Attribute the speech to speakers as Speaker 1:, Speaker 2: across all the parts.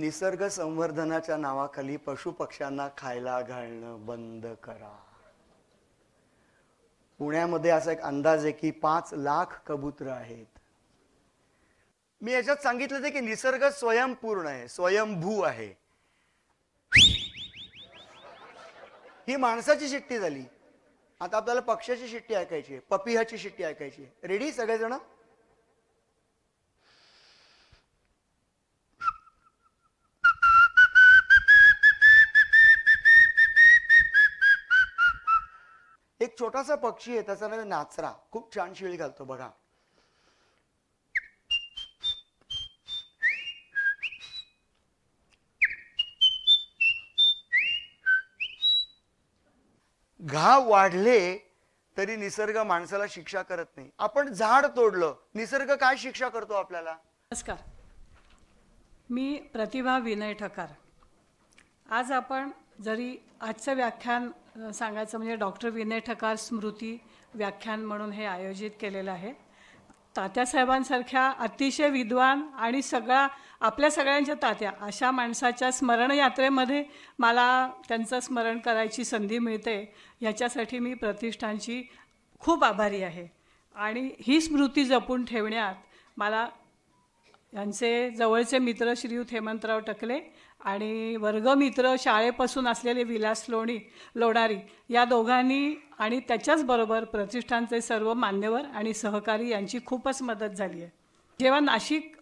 Speaker 1: निसर्ग संवर्धनाच्या नावाखाली पशुपक्ष्यांना खायला घालणं बंद करा. पुण्यामध्ये असा एक अंदाज आहे की 5 लाख कबूतर आहेत. मी याच्यात सांगितलं की निसर्ग स्वयंपूर्ण आहे, स्वयंभू आहे. ही माणसाची शिट्टी झाली. आता आपल्याला पक्ष्याची शिट्टी ऐकायची आहे, पपिहाची शिट्टी ऐकायची आहे. रेडी सगळेजण? एक छोटासा पक्षी आहे, त्याचा नाव नाचरा. खूप छान शिळी घालतो बघा. घाव वाढले तरी निसर्ग माणसाला शिक्षा करत नाही. आपण झाड तोडलं, निसर्ग काय शिक्षा करतो आपल्याला?
Speaker 2: नमस्कार, मी प्रतिभा विनय ठकार. आज आपण जरी आजचं व्याख्यान सांगायचं म्हणजे डॉक्टर विनय ठकार स्मृती व्याख्यान म्हणून हे आयोजित केलेलं आहे. तात्यासाहेबांसारख्या अतिशय विद्वान आणि आपल्या सगळ्यांच्या तात्या अशा माणसाच्या स्मरणयात्रेमध्ये मला त्यांचं स्मरण करायची संधी मिळते, ह्याच्यासाठी मी प्रतिष्ठानची खूप आभारी आहे. आणि ही स्मृती जपून ठेवण्यात मला यांचे जवळचे मित्र श्रीयुत हेमंतराव टकले आणि वर्गमित्र शाळेपासून असलेले विलास लोणारी या दोघांनी आणि त्याच्याचबरोबर प्रतिष्ठानचे सर्व मान्यवर आणि सहकारी यांची खूपच मदत झाली आहे. जेव्हा नाशिक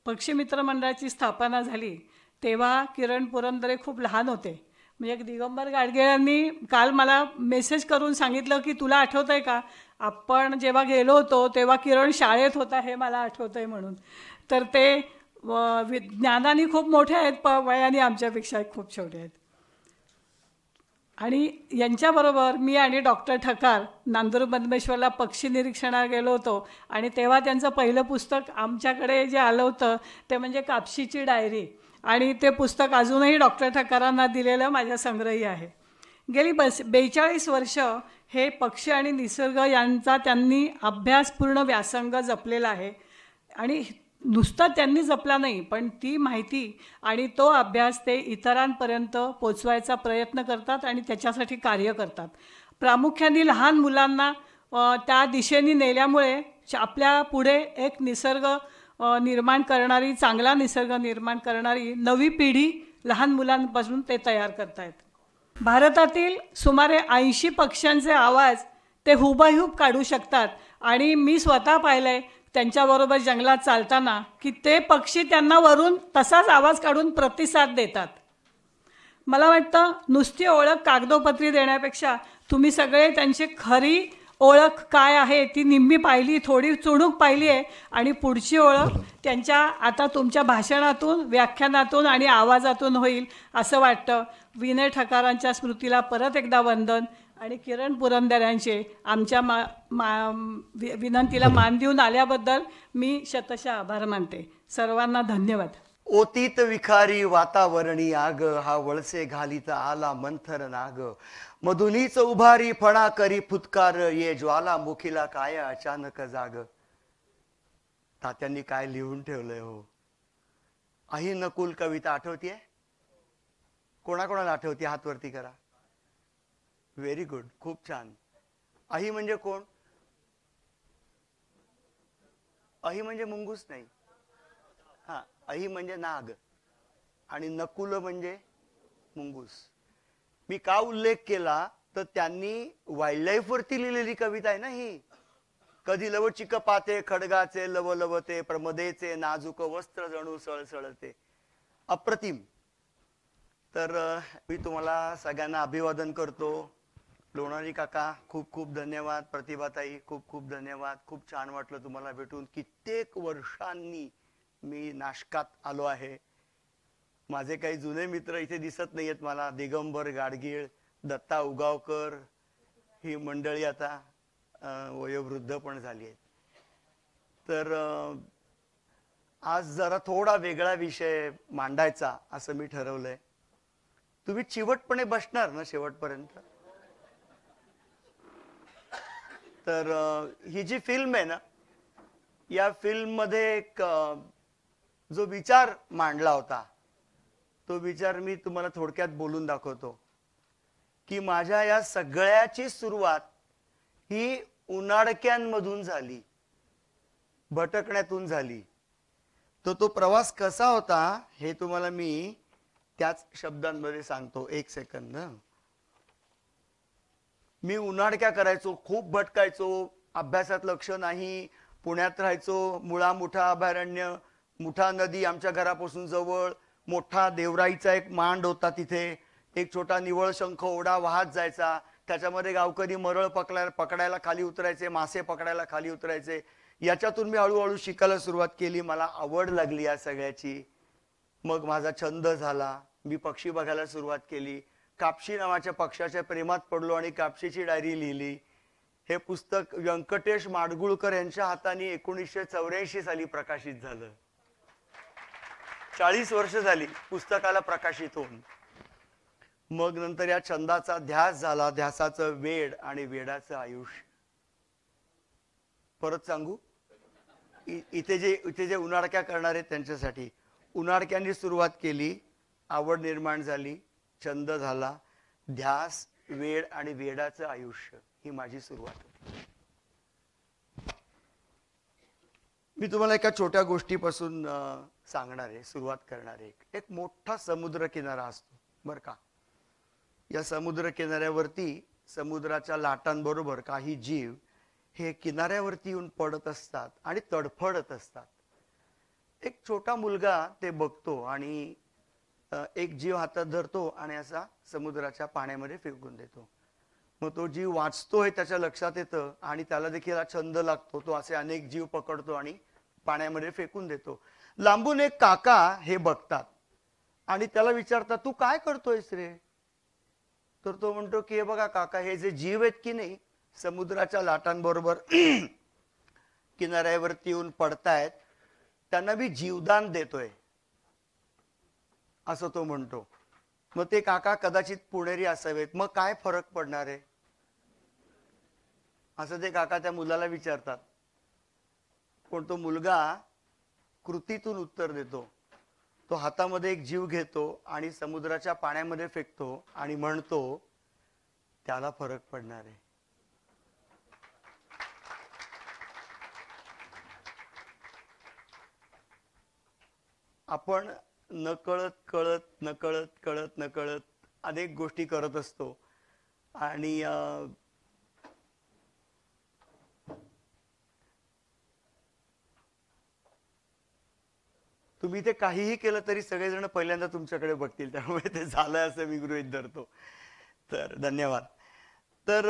Speaker 2: पक्षी मित्र मंडळाची स्थापना झाली तेव्हा किरण पुरंदरे खूप लहान होते. म्हणजे दिगंबर गाडगेळांनी काल मला मेसेज करून सांगितलं की तुला आठवतं आहे का, आपण जेव्हा गेलो होतो तेव्हा किरण शाळेत होता, हे मला आठवतं आहे म्हणून. तर ते ज्ञानाने खूप मोठे आहेत, वयाने आमच्यापेक्षा खूप छोटे आहेत. आणि यांच्याबरोबर मी आणि डॉक्टर ठकार नांदूर मधमेश्वरला पक्षी निरीक्षणाला गेलो होतो आणि तेव्हा त्यांचं पहिलं पुस्तक आमच्याकडे जे आलं होतं ते म्हणजे कापशीची डायरी. आणि ते पुस्तक अजूनही डॉक्टर ठकारांना दिलेलं माझ्या संग्रही आहे. गेली 42 वर्ष हे पक्षी आणि निसर्ग यांचा त्यांनी अभ्यासपूर्ण व्यासंग जपलेला आहे. आणि नुसतं त्यांनी जपला नाही, पण ती माहिती आणि तो अभ्यास ते इतरांपर्यंत पोचवायचा प्रयत्न करतात आणि त्याच्यासाठी कार्य करतात. प्रामुख्याने लहान मुलांना त्या दिशेने नेल्यामुळे आपल्या पुढे एक निसर्ग निर्माण करणारी, चांगला निसर्ग निर्माण करणारी नवी पिढी लहान मुलांपासून ते तयार करत आहेत. भारतातील सुमारे 80 पक्ष्यांचे आवाज ते हुबेहूब काढू शकतात. आणि मी स्वतः पाहिलंय त्यांच्याबरोबर जंगलात चालताना की ते पक्षी त्यांना वरून तसाच आवाज काढून प्रतिसाद देतात. मला वाटतं नुसती ओळख कागदोपत्री देण्यापेक्षा तुम्ही सगळे त्यांची खरी ओळख काय आहे ती निम्मी पाहिली, थोडी चुणूक पाहिली आहे. आणि पुढची ओळख त्यांच्या आता तुमच्या भाषणातून, व्याख्यानातून आणि आवाजातून होईल असं वाटतं. विनय ठकारांच्या स्मृतीला परत एकदा वंदन आणि किरण पुरंदऱ्यांचे आमच्या विनंतीला मान देऊन आल्याबद्दल मी शतशः आभार मानते. सर्वांना धन्यवाद.
Speaker 1: ओतीत विखारी वातावरणी आग, हा वळसे घालीत आला मंथर नाग. मधुनीच उभारी फणा करी फुतकार, ये ज्वालामुखीला काय अचानक जाग. तात्यांनी काय लिहून ठेवलंय हो. अही नकुल कविता आठवतीये? कोणाकोणाला आठवते? हात वरती करा. व्हेरी गुड, खूप छान. अही म्हणजे कोण? अही म्हणजे मुंगूस नाही, हा, अही म्हणजे नाग आणि नकुल म्हणजे मुंगूस. मी का उल्लेख केला तर त्यांनी वाईल्ड वरती लिहिलेली कविता आहे ना ही. कधी लवचिक पाते खडगाचे लवलवते, प्रमदेचे नाजूक वस्त्र जणू सळसळते. अप्रतिम. तर मी तुम्हाला सगळ्यांना अभिवादन करतो. लोणारी काका खूप खूप धन्यवाद. प्रतिभाताई खूप खूप धन्यवाद. खूप छान वाटलं तुम्हाला भेटून. कित्येक वर्षांनी मी नाशकात आलो आहे. माझे काही जुने मित्र इथे दिसत नाहीयेत मला. दिगंबर गाडगीळ, दत्ता उगावकर, ही मंडळी आता वयोवृद्ध पण झाली आहेत. तर आज जरा थोडा वेगळा विषय मांडायचा असं मी ठरवलंय. तुम्ही चिवटपणे बसणार ना शेवटपर्यंत? तर ही जी फिल्म आहे ना, या फिल्म मध्ये एक जो विचार मांडला होता तो विचार मी तुम्हाला थोडक्यात बोलून दाखवतो की माझ्या या सगळ्याची सुरुवात ही उनाडक्यांमधून झाली, भटकण्यातून झाली. तो प्रवास कसा होता हे तुम्हाला मी त्याच शब्दांमध्ये सांगतो. एक सेकंद. मी उनाडक्या करायचो, खूप भटकायचो, अभ्यासात लक्ष नाही, पुण्यात राहायचो, मुळा मुठा अभयारण्य, मुठा नदी आमच्या घरापासून जवळ, मोठा देवराईचा एक मांड होता, तिथे एक छोटा निवळ शंख ओढा वाहत जायचा, त्याच्यामध्ये गावकरी मरळ पकडायला खाली उतरायचे, मासे पकडायला खाली उतरायचे. याच्यातून मी हळूहळू शिकायला सुरुवात केली, मला आवड लागली या सगळ्याची. मग माझा छंद झाला, मी पक्षी बघायला सुरुवात केली, कापशी नावाच्या पक्षाच्या प्रेमात पडलो आणि कापशीची डायरी लिहिली. हे पुस्तक व्यंकटेश माडगुळकर यांच्या हाताने 1984 साली प्रकाशित झालं. 40 वर्ष झाली पुस्तकाला प्रकाशित होऊन. मग नंतर या छंदाचा ध्यास झाला, ध्यासाचं वेड आणि वेडाचं आयुष्य. परत सांगू, इथे जे उनाडक्या करणार आहेत त्यांच्यासाठी, उनाडक्यांनी सुरुवात केली, आवड निर्माण झाली, छंद झाला, ध्यास, वेड आणि वेडाचं आयुष्य, ही माझी सुरुवात होती. मी तुम्हाला एका छोट्या गोष्टीपासून सांगणार आहे, सुरुवात करणार आहे. एक मोठा समुद्र किनारा असतो बर का. या समुद्र किनाऱ्यावरती समुद्राच्या लाटांबरोबर काही जीव हे किनाऱ्यावरती येऊन पडत असतात आणि तडफडत असतात. एक छोटा मुलगा ते बघतो आणि एक जीव हातात धरतो आणि असा समुद्राच्या पाण्यामध्ये फेकून देतो. मग तो जीव वाचतोय त्याच्या लक्षात येतं आणि त्याला देखील हा छंद लागतो. तो असे अनेक जीव पकडतो आणि पाण्यामध्ये फेकून देतो. लांबून एक काका हे बघतात आणि त्याला विचारतात, तू काय करतोयस रे? तर तो म्हणतो की हे बघा काका, हे जे जीव आहेत की नाही समुद्राच्या लाटांबरोबर किनाऱ्यावरती येऊन पडतायत, त्यांना मी जीवदान देतोय, असं तो म्हणतो. मग ते काका कदाचित पुणेरी असावेत. मग काय फरक पडणार आहे असं ते काका त्या मुलाला विचारतात. पण तो मुलगा कृतीतून उत्तर देतो. तो हातामध्ये एक जीव घेतो आणि समुद्राच्या पाण्यामध्ये फेकतो आणि म्हणतो, त्याला फरक पडणार आहे. आपण नकळत कळत अनेक गोष्टी करत असतो आणि तुम्ही ते काहीही केलं तरी सगळेजण पहिल्यांदा तुमच्याकडे बघतील, त्यामुळे ते झालंय असं मी गृहीत धरतो. तर धन्यवाद. तर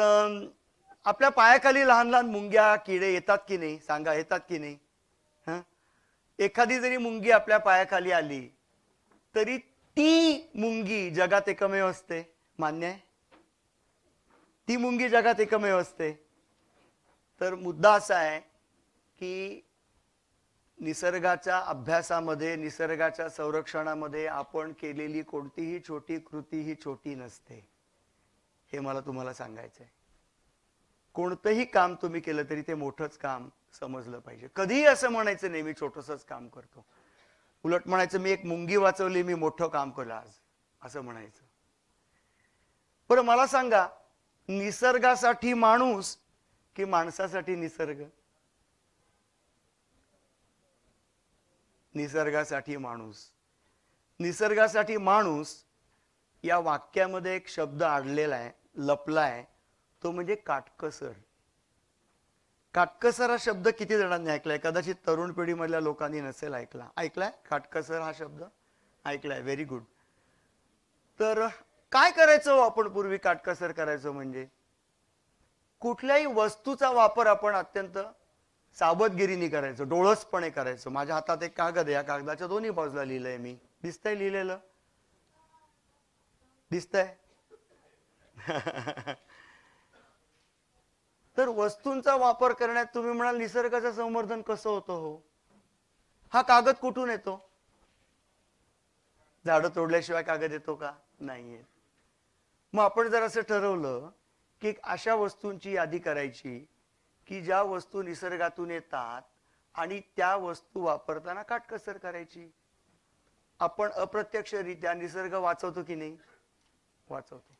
Speaker 1: आपल्या पायाखाली लहान लहान मुंग्या किडे येतात की नाही? सांगा, येतात की नाही? एखादी जरी मुंगी आपल्या पायाखाली आली तरी ती मुंगी जगात एकमेव असते. मान्य आहे? ती मुंगी जगात एकमेव असते. तर मुद्दा असा आहे की निसर्गाच्या अभ्यासामध्ये, निसर्गाच्या संरक्षणामध्ये आपण केलेली कोणतीही छोटी कृती ही छोटी नसते, हे मला तुम्हाला सांगायचंय. कोणतंही काम तुम्ही केलं तरी ते मोठंच काम समजलं पाहिजे. कधीही असं म्हणायचं नाही मी छोटंसंच काम करतो. उलट म्हणायचं मी एक मुंगी वाचवली, मी मोठं काम केलं आज, असं म्हणायचं. पण मला सांगा, निसर्गासाठी माणूस की माणसासाठी निसर्ग? निसर्गासाठी माणूस. निसर्गासाठी माणूस या वाक्यामध्ये एक शब्द अडलेला आहे, लपला आहे, तो म्हणजे काटकसर. काटकसर हा शब्द किती जणांनी ऐकलाय? कदाचित तरुण पिढीमधल्या लोकांनी नसेल ऐकला. ऐकलाय काटकसर हा शब्द? ऐकलाय, व्हेरी गुड. तर काय करायचो आपण पूर्वी? काटकसर करायचो म्हणजे कुठल्याही वस्तूचा वापर आपण अत्यंत सावधगिरीने करायचो, डोळसपणे करायचो. माझ्या हातात एक कागद आहे, या कागदाच्या दोन्ही बाजूला लिहिलंय मी. दिसतंय लिहिलेलं? दिसतंय? तर वस्तूंचा वापर करण्यात तुम्ही म्हणाल निसर्गाचं संवर्धन कसं होतं? हो, हा कागद कुठून येतो? झाडं तोडल्याशिवाय कागद येतो का? नाही येत. मग आपण जर असं ठरवलं की अशा वस्तूंची यादी करायची की ज्या वस्तू निसर्गातून येतात आणि त्या वस्तू वापरताना काटकसर करायची. आपण अप्रत्यक्षरित्या निसर्ग वाचवतो की नाही? वाचवतो.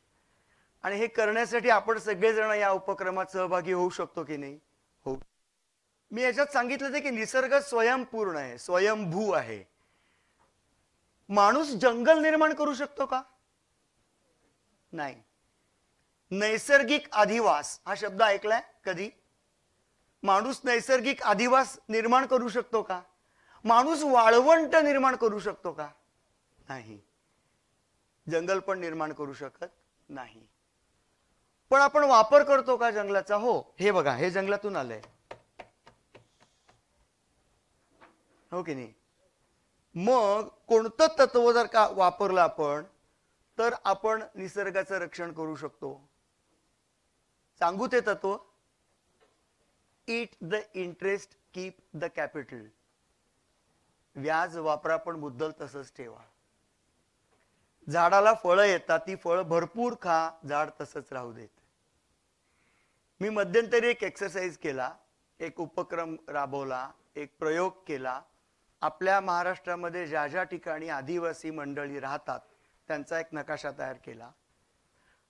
Speaker 1: आणि हे करण्यासाठी आपण सगळेजण या उपक्रमात सहभागी होऊ शकतो की नाही? हो. मी याच्यात सांगितलं की निसर्ग स्वयंपूर्ण आहे, स्वयंभू आहे. माणूस जंगल निर्माण करू शकतो का? नाही. नैसर्गिक अधिवास हा शब्द ऐकलाय कधी? माणूस नैसर्गिक अधिवास निर्माण करू शकतो का? माणूस वाळवंट निर्माण करू शकतो का? नाही. जंगल पण निर्माण करू शकत नाही. पण आपण वापर करतो का जंगलाचा? हो. हे बघा, हे जंगलातून आलंय, हो की नाही? मग कोणतं तत्व जर का वापरलं आपण तर आपण निसर्गाचं रक्षण करू शकतो. सांगू ते तत्व? Eat the interest, keep the capital. व्याज वापरा पण मुद्दल तसंच ठेवा. झाडाला फळं येतात, ती फळं भरपूर खा, झाड तसंच राहू देत. मी मध्यंतरी एक एक्सरसाइज केला, एक उपक्रम राबवला, एक प्रयोग केला. आपल्या महाराष्ट्रामध्ये ज्या ज्या ठिकाणी आदिवासी मंडळी राहतात त्यांचा एक नकाशा तयार केला.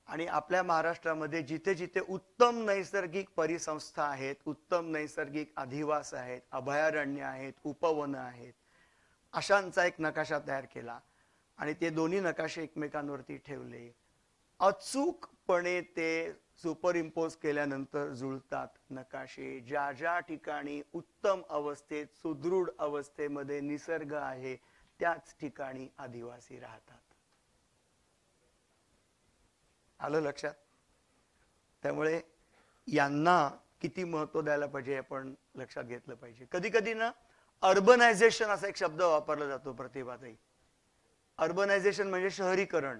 Speaker 1: आणि आपल्या महाराष्ट्रामध्ये जिथे जिथे उत्तम नैसर्गिक परिसंस्था आहेत, उत्तम नैसर्गिक अधिवास आहेत, अभयारण्य आहेत, उपवन आहेत, अशांचा एक नकाशा तयार केला. आणि ते दोन्ही नकाशे एकमेकांवरती ठेवले. अचूकपणे ते सुपर इम्पोज केल्यानंतर जुळतात नकाशे. ज्या ज्या ठिकाणी उत्तम अवस्थेत, सुदृढ अवस्थेमध्ये निसर्ग आहे त्याच ठिकाणी आदिवासी राहतात. आलं लक्षात? त्यामुळे यांना किती महत्व द्यायला पाहिजे आपण लक्षात घेतलं पाहिजे. कधी कधी ना अर्बनायझेशन असा एक शब्द वापरला जातो प्रतिभाताई. अर्बनायझेशन म्हणजे शहरीकरण.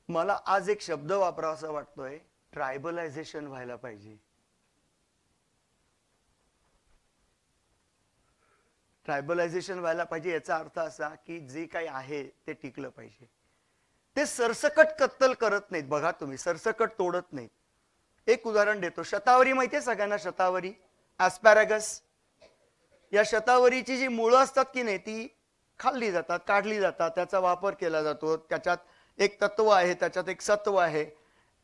Speaker 1: मला आज एक शब्द वापरावा असं वाटतोय, ट्रायबलायझेशन व्हायला पाहिजे. ट्रायबलायझेशन व्हायला पाहिजे याचा अर्थ असा की जे काही आहे ते टिकलं पाहिजे. ते सरसकट कत्तल करत नाहीत. बघा तुम्ही, सरसकट तोडत नाहीत. एक उदाहरण देतो. शतावरी माहितीये सगळ्यांना? शतावरी, ॲस्पॅरागस. या शतावरीची जी मुळं असतात की नाही ती खाल्ली जातात, काढली जातात, त्याचा वापर केला जातो. त्याच्यात एक तत्व आहे, त्याच्यात एक सत्व आहे,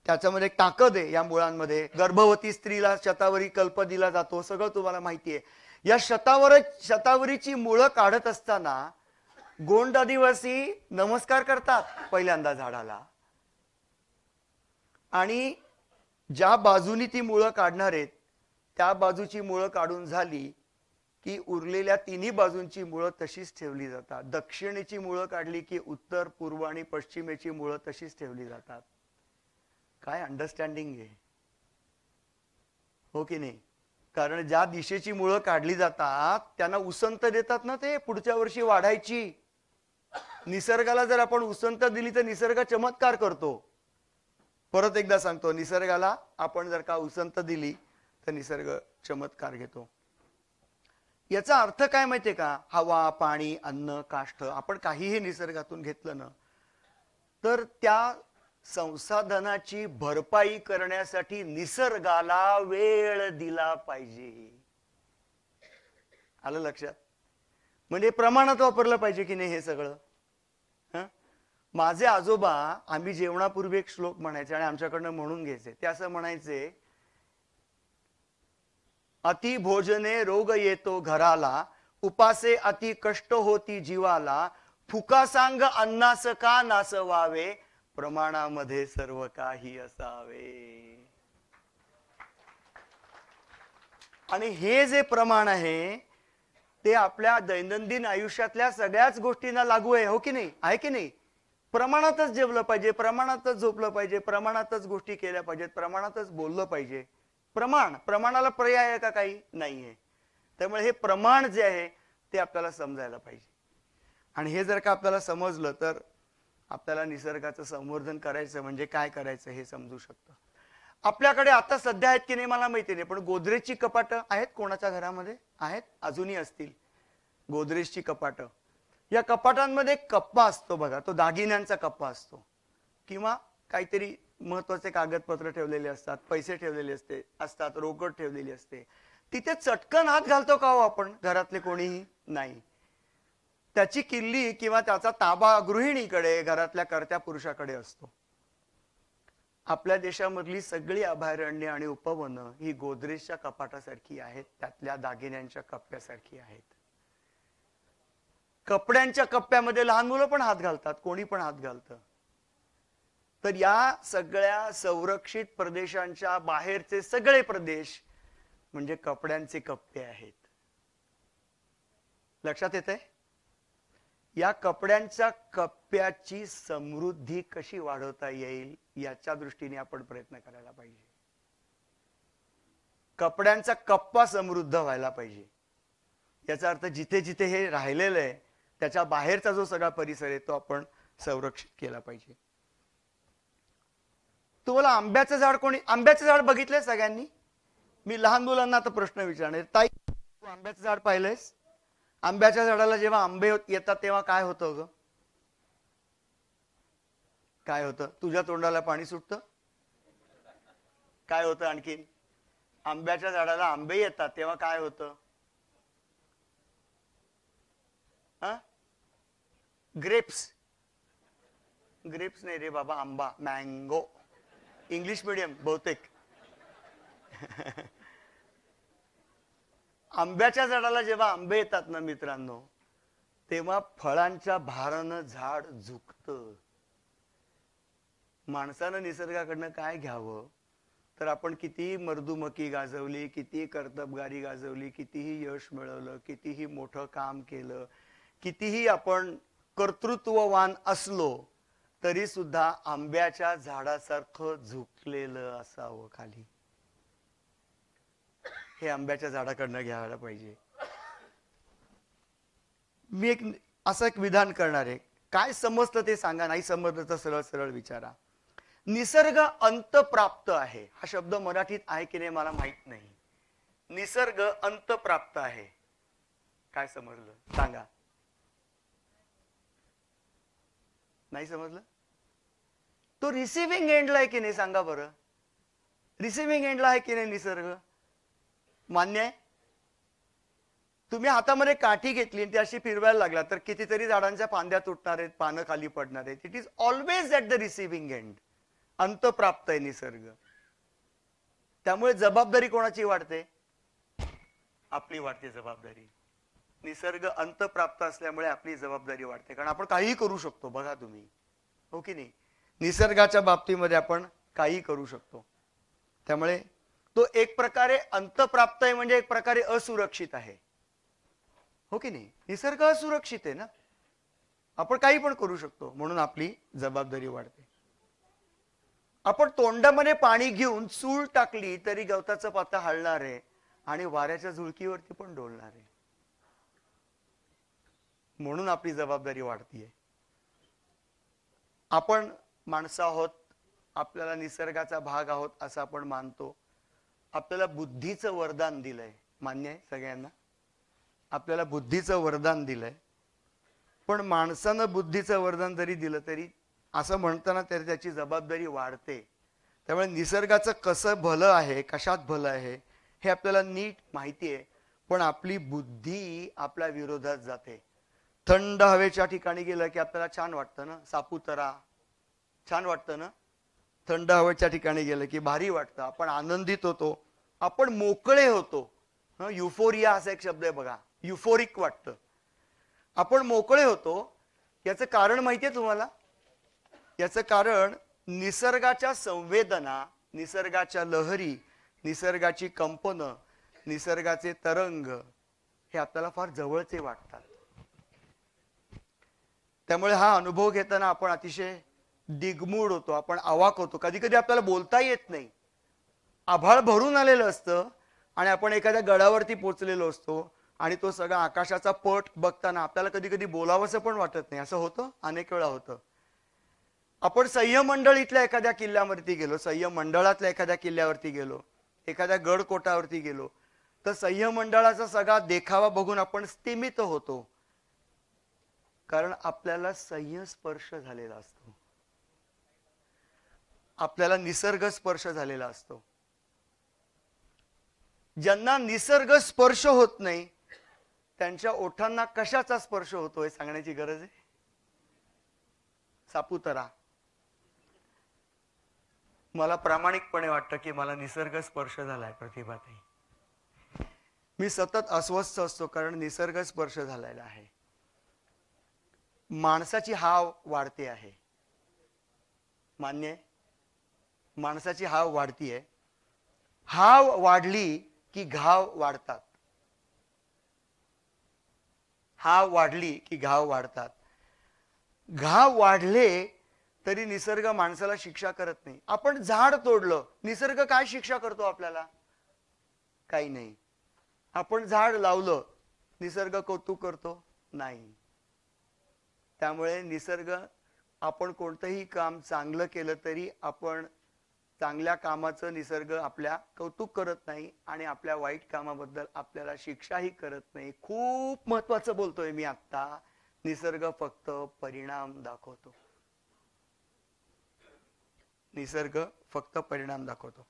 Speaker 1: त्याच्यामध्ये एक ताकद आहे या मुळांमध्ये. गर्भवती स्त्रीला शतावरी कल्प दिला जातो, सगळं तुम्हाला माहिती आहे. या शतावरीची मुळं काढत असताना गोंड आदिवासी नमस्कार करतात पहिल्यांदा झाडाला. आणि ज्या बाजूनी ती मुळं काढणार आहेत त्या बाजूची मुळं काढून झाली की उरलेल्या तिन्ही बाजूंची मुळं तशीच ठेवली जातात. दक्षिणेची मुळं काढली की उत्तर, पूर्व आणि पश्चिमेची मुळं तशीच ठेवली जातात. काय अंडरस्टँडिंग आहे, हो की नाही? कारण ज्या दिशेची मुळं काढली जातात त्यांना उसंत देतात ना ते पुढच्या वर्षी वाढायची. निसर्गाला जर आपण उसंत दिली तर निसर्ग चमत्कार करतो. परत एकदा सांगतो, निसर्गाला आपण जर का उसंत दिली तर निसर्ग चमत्कार घेतो. याचा अर्थ काय माहितीये का? हवा, पाणी, अन्न, काष्ठ आपण काहीही निसर्गातून घेतलं ना तर त्या संसाधनाची भरपाई करण्यासाठी निसर्गाला वेळ दिला पाहिजे. आलं लक्षात? म्हणजे प्रमाणात वापरलं पाहिजे की नाही हे सगळं. माझे आजोबा आम्ही जेवणापूर्वी एक श्लोक म्हणायचे आणि आमच्याकडनं म्हणून घ्यायचे. ते असं म्हणायचे, अति भोजने रोग येतो घराला, उपासे अति कष्ट होती जीवाला, फुका सांग अन्नास का नासवावे, प्रमाणामध्ये सर्व काही असावे. आणि हे जे प्रमाण आहे ते आपल्या दैनंदिन आयुष्यातल्या सगळ्याच गोष्टींना लागू आहे, हो की नाही? आहे की नाही? प्रमाणातच जेवलं पाहिजे, प्रमाणातच झोपलं पाहिजे, प्रमाणातच गोष्टी केल्या पाहिजेत, प्रमाणातच बोललं पाहिजे. प्रमाणाला पर्याय आहे का? काही नाहीये. त्यामुळे हे प्रमाण जे आहे ते आपल्याला समजायला पाहिजे. आणि हे जर का आपल्याला समजलं तर आपल्याला निसर्गाचं संवर्धन करायचं म्हणजे काय करायचं हे समजू शकतं. आपल्याकडे आता सध्या आहेत की नाही मला माहिती नाही, पण गोदरेजची कपाटं आहेत कोणाच्या घरामध्ये? आहेत, अजूनही असतील गोदरेजची कपाटं. या कपाटांमध्ये कप्पा असतो बघा, तो दागिन्यांचा कप्पा असतो किंवा काहीतरी महत्वाचे कागदपत्र ठेवलेले असतात, पैसे ठेवलेले असतात, रोकड ठेवलेली असते. तिथे चटकन हात घालतो का हो आपण? घरातले कोणीही नाही. त्याची किल्ली किंवा त्याचा ताबा गृहिणीकडे, घरातल्या कर्त्या पुरुषाकडे असतो. आपल्या देशामधली सगळी अभयारण्य आणि उपवनं ही गोदरेजच्या कपाटासारखी आहेत, त्यातल्या दागिन्यांच्या कप्प्यासारखी आहेत. कपड्यांच्या कप्प्यामध्ये लहान मुलं पण हात घालतात, कोणी पण हात घालतं. तर या सगळ्या संरक्षित प्रदेशांच्या बाहेरचे सगळे प्रदेश म्हणजे कपड्यांचे कप्पे आहेत. लक्षात येतंय? या कपड्यांच्या कप्प्याची समृद्धी कशी वाढवता येईल याच्या दृष्टीने आपण प्रयत्न करायला पाहिजे. कपड्यांचा कप्पा समृद्ध व्हायला पाहिजे. याचा अर्थ जिथे जिथे हे राहिलेलं आहे त्याच्या बाहेरचा जो सगळा परिसर आहे तो आपण संरक्षित केला पाहिजे. तुम्हाला आंब्याचं झाड आंब्याचं झाड बघितलंय सगळ्यांनी? मी लहान मुलांना आता प्रश्न विचारणार, ताई तू आंब्याचं झाड पाहिलंयस? आंब्याच्या झाडाला जेव्हा आंबे येतात तेव्हा काय होतं ग? काय होतं? तुझ्या तोंडाला पाणी सुटतं? काय होतं आणखीन? आंब्याच्या झाडाला आंबे येतात तेव्हा काय होतं? ग्रेप्स नाही रे बाबा, आंबा, मँगो. इंग्लिश मीडियम बहुतेक. आंब्याच्या झाडाला जेव्हा आंबे येतात ना मित्रांनो, तेव्हा फळांच्या भारानं झाड झुकतं. माणसानं निसर्गाकडनं काय घ्यावं? तर आपण कितीही मर्दुमकी गाजवली, कितीही कर्तबगारी गाजवली, कितीही यश मिळवलं, कितीही मोठं काम केलं, कितीही आपण कर्तृत्ववान असलो तरी सुद्धा आंब्याच्या झाडासारखं झुकलेलं असावं खाली. हे आंब्याच्या झाडाकडनं घ्यायला पाहिजे. मी असं एक विधान करणार आहे. काय समजतं ते सांगा, नाही समजलं तर सरळ सरळ विचारा. निसर्ग अंतप्राप्त आहे हा शब्द मराठीत आहे की नाही मला माहित नाही. निसर्ग अंतप्राप्त आहे, काय समजलं सांगा? नाही समजलं? तो रिसिव्हिंग एंडला आहे की नाही सांगा बरं? रिसिव्हिंग एंडला आहे की नाही निसर्ग? मान्य आहे? तुम्ही हातामध्ये काठी घेतली आणि ती अशी फिरवायला लागला तर कितीतरी झाडांच्या फांद्या तुटणार आहेत, पानं खाली पडणार आहेत. It is always at the receiving end. अंतप्राप्त आहे निसर्ग. त्यामुळे जबाबदारी कोणाची वाढते? आपली वाढते जबाबदारी. निसर्ग अंतप्राप्त असल्यामुळे आपली जबाबदारी वाढते, कारण आपण काहीही करू शकतो. बघा तुम्ही, हो की नाही? निसर्गाच्या बाबतीमध्ये आपण काही करू शकतो. त्यामुळे तो एक प्रकारे अंतप्राप्त आहे म्हणजे एक प्रकारे असुरक्षित आहे, हो की नाही? निसर्ग असुरक्षित आहे ना, आपण काही पण करू शकतो म्हणून आपली जबाबदारी वाढते. आपण तोंडामध्ये पाणी घेऊन चूल टाकली तरी गवताचं पाता हलणार आहे आणि वाऱ्याच्या झुळकीवरती पण डोलणार आहे. म्हणून आपली जबाबदारी वाढतीये. आपण माणसं आहोत, आपल्याला निसर्गाचा भाग आहोत असं आपण मानतो. आपल्याला बुद्धीचं वरदान दिलंय, मान्य आहे सगळ्यांना? आपल्याला बुद्धीचं वरदान दिलंय. पण माणसानं बुद्धीचं वरदान जरी दिलं तरी असं म्हणताना तरी त्याची जबाबदारी वाढते. त्यामुळे निसर्गाचं कसं भलं आहे, कशात भलं आहे हे आपल्याला नीट माहिती आहे, पण आपली बुद्धी आपल्या विरोधात जाते. थंड हवेच्या ठिकाणी गेलं की आपल्याला छान वाटतं ना, सापुतारा छान वाटतं ना. थंड हवेच्या ठिकाणी गेलं की भारी वाटतं, आपण आनंदित होतो, आपण मोकळे होतो. युफोरिया असा एक शब्द आहे बघा, युफोरिक वाटतं, आपण मोकळे होतो. याचं कारण माहितीये तुम्हाला? याचं कारण निसर्गाच्या संवेदना, निसर्गाच्या लहरी, निसर्गाची कंपनं, निसर्गाचे तरंग हे आपल्याला फार जवळचे वाटतात. त्यामुळे हा अनुभव घेताना आपण अतिशय दिग्मूढ होतो, आपण अवाक होतो. कधी कधी आपल्याला बोलता येत नाही. आभाळ भरून आलेलं असतं आणि आपण एखाद्या गडावरती पोचलेलो असतो आणि तो सगळा आकाशाचा पट बघताना आपल्याला कधी कधी बोलावंसं पण वाटत नाही. असं होतं, अनेक वेळा होतं. आपण सह्यमंडळ इथल्या एखाद्या किल्ल्यावरती गेलो, सह्यमंडळातल्या एखाद्या किल्ल्यावरती गेलो, एखाद्या गड कोटावरती गेलो, तर सह्यमंडळाचा सगळा देखावा बघून आपण स्तिमित होतो, कारण आपल्याला सह्य स्पर्श झालेला असतो, आपल्याला निसर्ग स्पर्श झालेला असतो. ज्यांना निसर्ग स्पर्श होत नाही त्यांच्या ओठांना कशाचा स्पर्श होतोय सांगण्याची गरज आहे? सापुतारा. मला प्रामाणिकपणे वाटतं की मला निसर्ग स्पर्श झालाय प्रतिभाताई. मी सतत अस्वस्थ असतो कारण निसर्ग स्पर्श झालेला आहे. माणसाची हाव वाढते आहे, मान्य आहे? माणसाची हाव वाढतीये. हाव वाढली की घाव वाढतात. हाव वाढली की घाव वाढतात. घाव वाढले तरी निसर्ग माणसाला शिक्षा करत नाही. आपण झाड तोडलं, निसर्ग काय शिक्षा करतो आपल्याला? काही नाही. आपण झाड लावलं, निसर्ग कौतुक करतो? नाही. त्यामुळे निसर्ग, आपण कोणतंही काम चांगलं केलं तरी आपण चांगल्या कामाचं निसर्ग आपल्या कौतुक करत नाही आणि आपल्या वाईट कामाबद्दल आपल्याला शिक्षाही करत नाही. खूप महत्वाचं बोलतोय मी आता. निसर्ग फक्त परिणाम दाखवतो. निसर्ग फक्त परिणाम दाखवतो.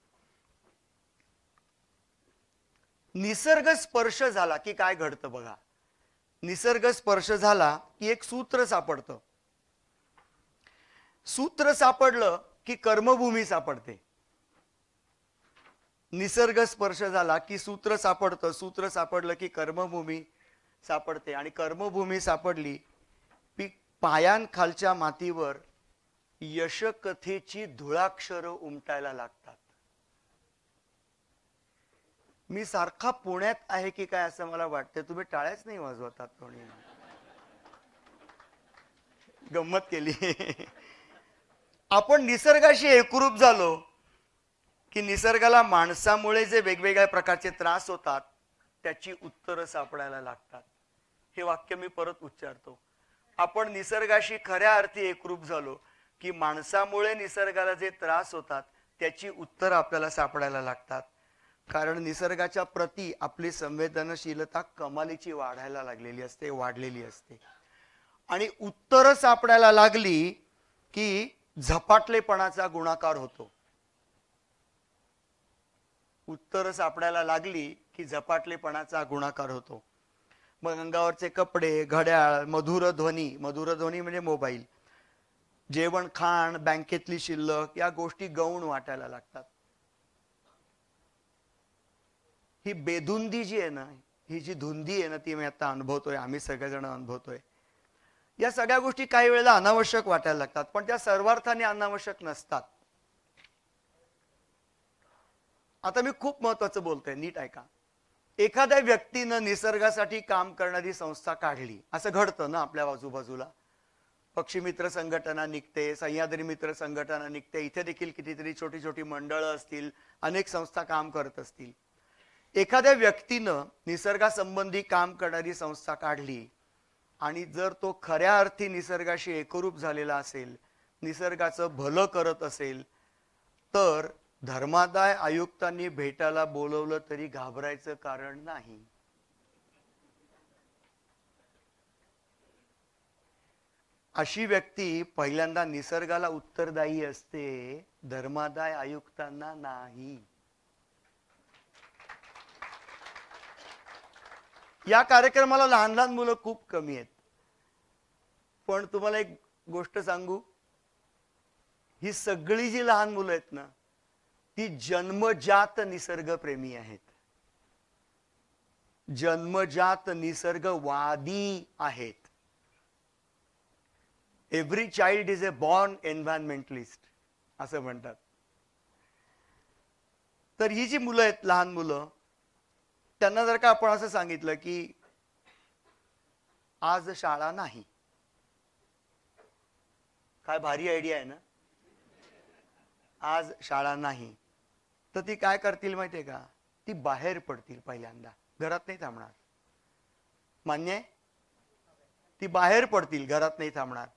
Speaker 1: निसर्ग स्पर्श झाला की काय घडतं बघा. निसर्ग स्पर्श झाला की एक सूत्र सापडतं. सूत्र सापडलं की कर्मभूमी सापडते. निसर्ग स्पर्श झाला की सूत्र सापडतं. सूत्र सापडलं की कर्मभूमी सापडते आणि कर्मभूमी सापडली की पायांखालच्या मातीवर यशकथेची धुळाक्षर उमटायला लागतात. मी सारखा पुण्यात आहे की काय असं मला वाटतं. तुम्ही टाळ्याच नाही वाजवतात कोणी. गंमत केली. आपण निसर्गाशी एकरूप झालो की निसर्गाला माणसामुळे जे वेगवेगळ्या प्रकारचे त्रास होतात त्याची उत्तरं सापडायला लागतात. हे वाक्य मी परत उच्चारतो. आपण निसर्गाशी खऱ्या अर्थी एकरूप झालो की माणसामुळे निसर्गाला जे त्रास होतात त्याची उत्तरं आपल्याला सापडायला लागतात. कारण निसर्गाच्या प्रती आपली संवेदनशीलता कमालीची वाढायला लागलेली असते, वाढलेली असते. आणि उत्तरं सापडायला लागली की झपाटलेपणाचा गुणाकार होतो. उत्तरं सापडायला लागली की झपाटलेपणाचा गुणाकार होतो. मग अंगावरचे कपडे, घड्याळ, मधुर ध्वनी, मधुर ध्वनी म्हणजे मोबाईल, जेवण, खाण, बँकेतली शिल्लक, या गोष्टी गौण वाटायला लागतात. ही बेधुंदी जी आहे ना, ही जी धुंदी आहे ना, ती मी आता अनुभवतोय, आम्ही सगळेजण अनुभवतोय. या सगळ्या गोष्टी काही वेळेला अनावश्यक वाटायला लागतात पण त्या सर्वार्थाने अनावश्यक नसतात. आता मी खूप महत्वाचं बोलतोय, नीट ऐका. एखाद्या व्यक्तीनं निसर्गासाठी काम करणारी संस्था काढली, असं घडतं ना आपल्या आजूबाजूला. पक्षी मित्र संघटना निघते, सह्याद्री मित्र संघटना निघते, इथे देखील कितीतरी छोटी छोटी मंडळं असतील, अनेक संस्था काम करत असतील. एखाद्या व्यक्तीनं निसर्गासंबंधी काम करणारी संस्था काढली आणि जर तो खऱ्या अर्थी निसर्गाशी एकरूप झालेला असेल, निसर्गाचं भलं करत असेल, तर धर्मादाय आयुक्तांनी भेटायला बोलवलं तरी घाबरायचं कारण नाही. अशी व्यक्ती पहिल्यांदा निसर्गाला उत्तरदायी असते, धर्मादाय आयुक्तांना नाही. या कार्यक्रमाला लहान लहान मुलं खूप कमी आहेत. पण तुम्हाला एक गोष्ट सांगू, ही सगळी जी लहान मुलं आहेत ना, ती जन्मजात निसर्गप्रेमी आहेत, जन्मजात निसर्गवादी आहेत. Every child is a born environmentalist असं म्हणतात. तर ही जी मुलं आहेत, लहान मुलं, त्यांना जर का आपण असं सांगितलं की आज शाळा नाही, काय भारी आयडिया आहे ना, आज शाळा नाही, तर ती काय करतील माहितीये का? ती बाहेर पडतील पहिल्यांदा, घरात नाही थांबणार. मान्य आहे? ती बाहेर पडतील, घरात नाही थांबणार.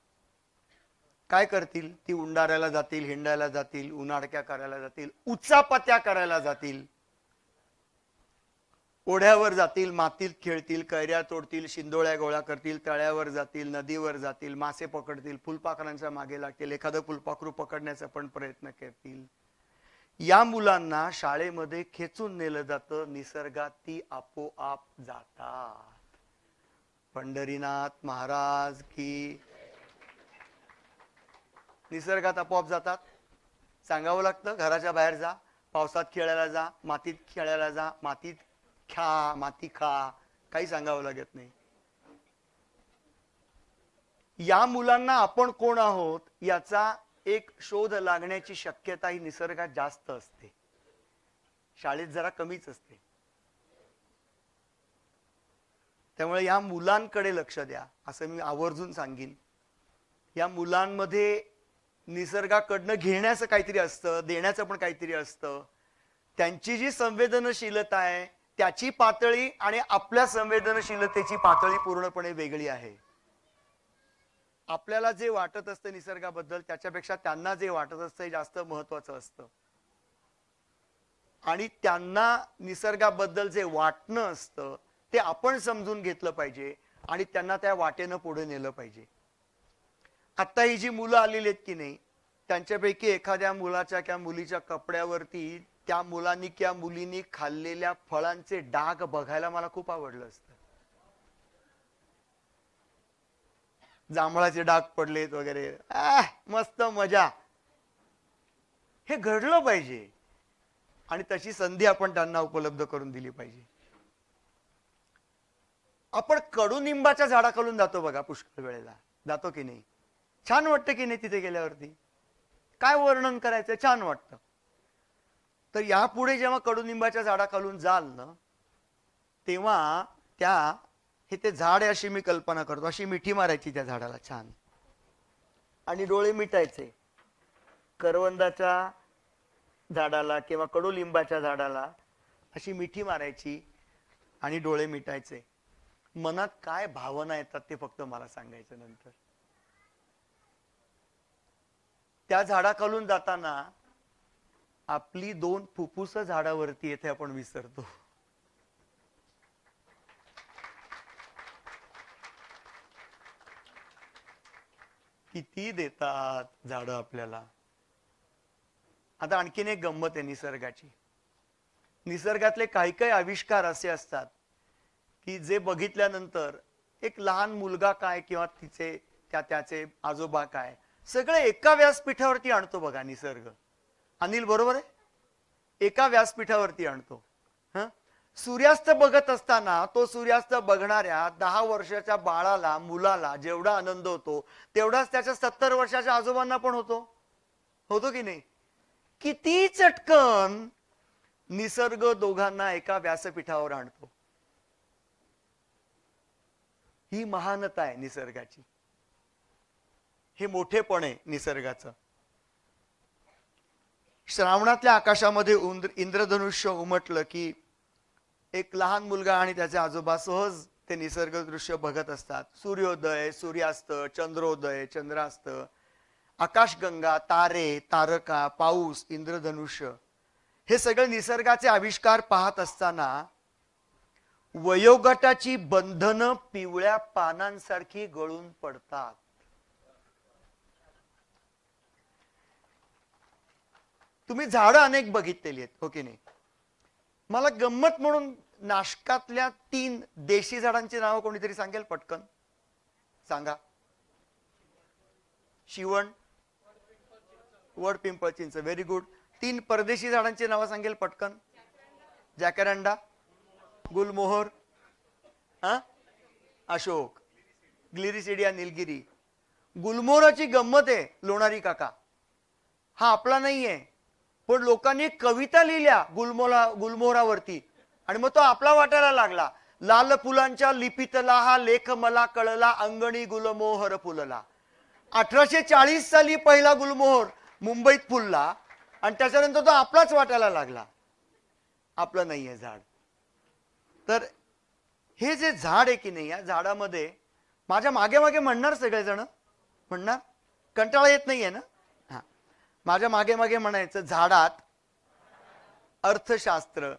Speaker 1: काय करतील? ती उंडाऱ्याला जातील, हिंडायला जातील, उन्हाडक्या करायला जातील, उचापत्या करायला जातील, ओढ्यावर जातील, मातीत खेळतील, कैऱ्या तोडतील, शिंदोळ्या गोळा करतील, तळ्यावर जातील, नदीवर जातील, मासे पकडतील, फुलपाखरांच्या मागे लागतील, एखादं फुलपाखरू पकडण्याचा पण प्रयत्न करतील. या मुलांना शाळेमध्ये खेचून नेलं जातं, निसर्गात ती आपोआप जातात. पंढरीनाथ महाराज की. निसर्गात आपोआप जातात. सांगावं लागतं घराच्या बाहेर जा, पावसात खेळायला जा, मातीत खेळायला जा, मातीत खा, माती खा, काही सांगावं लागत नाही. या मुलांना आपण कोण आहोत याचा एक शोध लागण्याची शक्यता ही निसर्गात जास्त असते, शाळेत जरा कमीच असते. त्यामुळे या मुलांकडे लक्ष द्या असं मी आवर्जून सांगेन. या मुलांमध्ये निसर्गाकडनं घेण्याचं काहीतरी असतं, देण्याचं पण काहीतरी असतं. त्यांची जी संवेदनशीलता आहे त्याची पातळी आणि आपल्या संवेदनशीलतेची पातळी पूर्णपणे वेगळी आहे. आपल्याला जे वाटत असतं निसर्गाबद्दल त्याच्यापेक्षा त्यांना जे वाटत असतं हे जास्त महत्वाचं असतं. आणि त्यांना निसर्गाबद्दल जे वाटणं असतं ते आपण समजून घेतलं पाहिजे आणि त्यांना त्या वाटेनं पुढे नेलं पाहिजे. आता ही जी मुलं आलेली आहेत की नाही, त्यांच्यापैकी एखाद्या मुलाच्या किंवा मुलीच्या कपड्यावरती त्या मुलांनी किंवा मुलींनी खाल्लेल्या फळांचे डाग बघायला मला खूप आवडलं असतं. जांभळाचे डाग पडलेत वगैरे, मस्त मजा. हे घडलं पाहिजे आणि तशी संधी आपण त्यांना उपलब्ध करून दिली पाहिजे. आपण कडुनिंबाच्या झाडाखालून जातो बघा, पुष्कळ वेळेला जातो की नाही? छान वाटतं की नाही? तिथे गेल्यावरती काय वर्णन करायचं, छान वाटतं. तर यापुढे जेव्हा कडुनिंबाच्या झाडाखालून जाल ना, तेव्हा हे ते झाड आहे अशी मी कल्पना करतो. अशी मिठी मारायची त्या झाडाला छान आणि डोळे मिटायचे. करवंदाच्या झाडाला किंवा कडुलिंबाच्या झाडाला अशी मिठी मारायची आणि डोळे मिटायचे. मनात काय भावना येतात ते फक्त मला सांगायचं. नंतर त्या झाडाखालून जाताना आपली 2 फुफ्फुस झाडावरती येथे आपण विसरतो. किती देतात झाडं आपल्याला. आता आणखीन एक गंमत आहे निसर्गाची. निसर्गातले काही काही आविष्कार असे असतात की जे बघितल्यानंतर एक लहान मुलगा काय किंवा त्याचे आजोबा काय सगळे एका व्यासपीठावरती आणतो बघा निसर्ग. अनिल बरोबर आहे? एका व्यासपीठावरती आणतो. सूर्यास्त बघत असताना तो सूर्यास्त बघणाऱ्या 10 वर्षाच्या बाळाला, मुलाला जेवढा आनंद होतो तेवढाच त्याच्या 70 वर्षाच्या आजोबांना पण होतो की नाही? किती चटकन निसर्ग दोघांना एका व्यासपीठावर आणतो. ही महानता आहे निसर्गाची. हे मोठेपण आहे निसर्गाचं. श्रावणातल्या आकाशामध्ये इंद्रधनुष्य उमटलं की एक लहान मुलगा आणि त्याचे आजोबा सहज ते निसर्ग दृश्य बघत असतात. सूर्योदय, सूर्यास्त, चंद्रोदय, चंद्रास्त, आकाशगंगा, तारे, तारका, पाऊस, इंद्रधनुष्य हे सगळे निसर्गाचे आविष्कार पाहत असताना वयोगटाची बंधनं पिवळ्या पानांसारखी गळून पडतात. तुम्ही झाडं अनेक बघितलेली आहेत, हो की नाही? मला गंमत म्हणून नाशकातल्या 3 देशी झाडांची नावं कोणीतरी सांगेल पटकन? सांगा. शिवण, वड, पिंपळ, चिंच. Very good. 3 परदेशी झाडांची नावं सांगेल पटकन? जॅकरंडा, गुलमोहर, अशोक, ग्लिरिसिडिया, निलगिरी. गुलमोहराची गंमत आहे, लोणारी काका. हा आपला नाहीये, पण लोकांनी कविता लिहिल्या गुलमोहरावरती आणि मग तो आपला वाटायला लागला. लाल फुलांच्या लिपीतला हा लेख मला कळला, अंगणी गुलमोहर फुलला. 1840 साली पहिला गुलमोहर मुंबईत फुलला आणि त्याच्यानंतर तो आपलाच वाटायला लागला. आपलं नाहीये झाड. तर हे जे झाड आहे की नाही, या झाडामध्ये माझ्या मागे मागे म्हणणार सगळेजण, म्हणणार? कंटाळा येत नाहीये ना? हा, माझ्या मागे मागे म्हणायचं, झाडात अर्थशास्त्र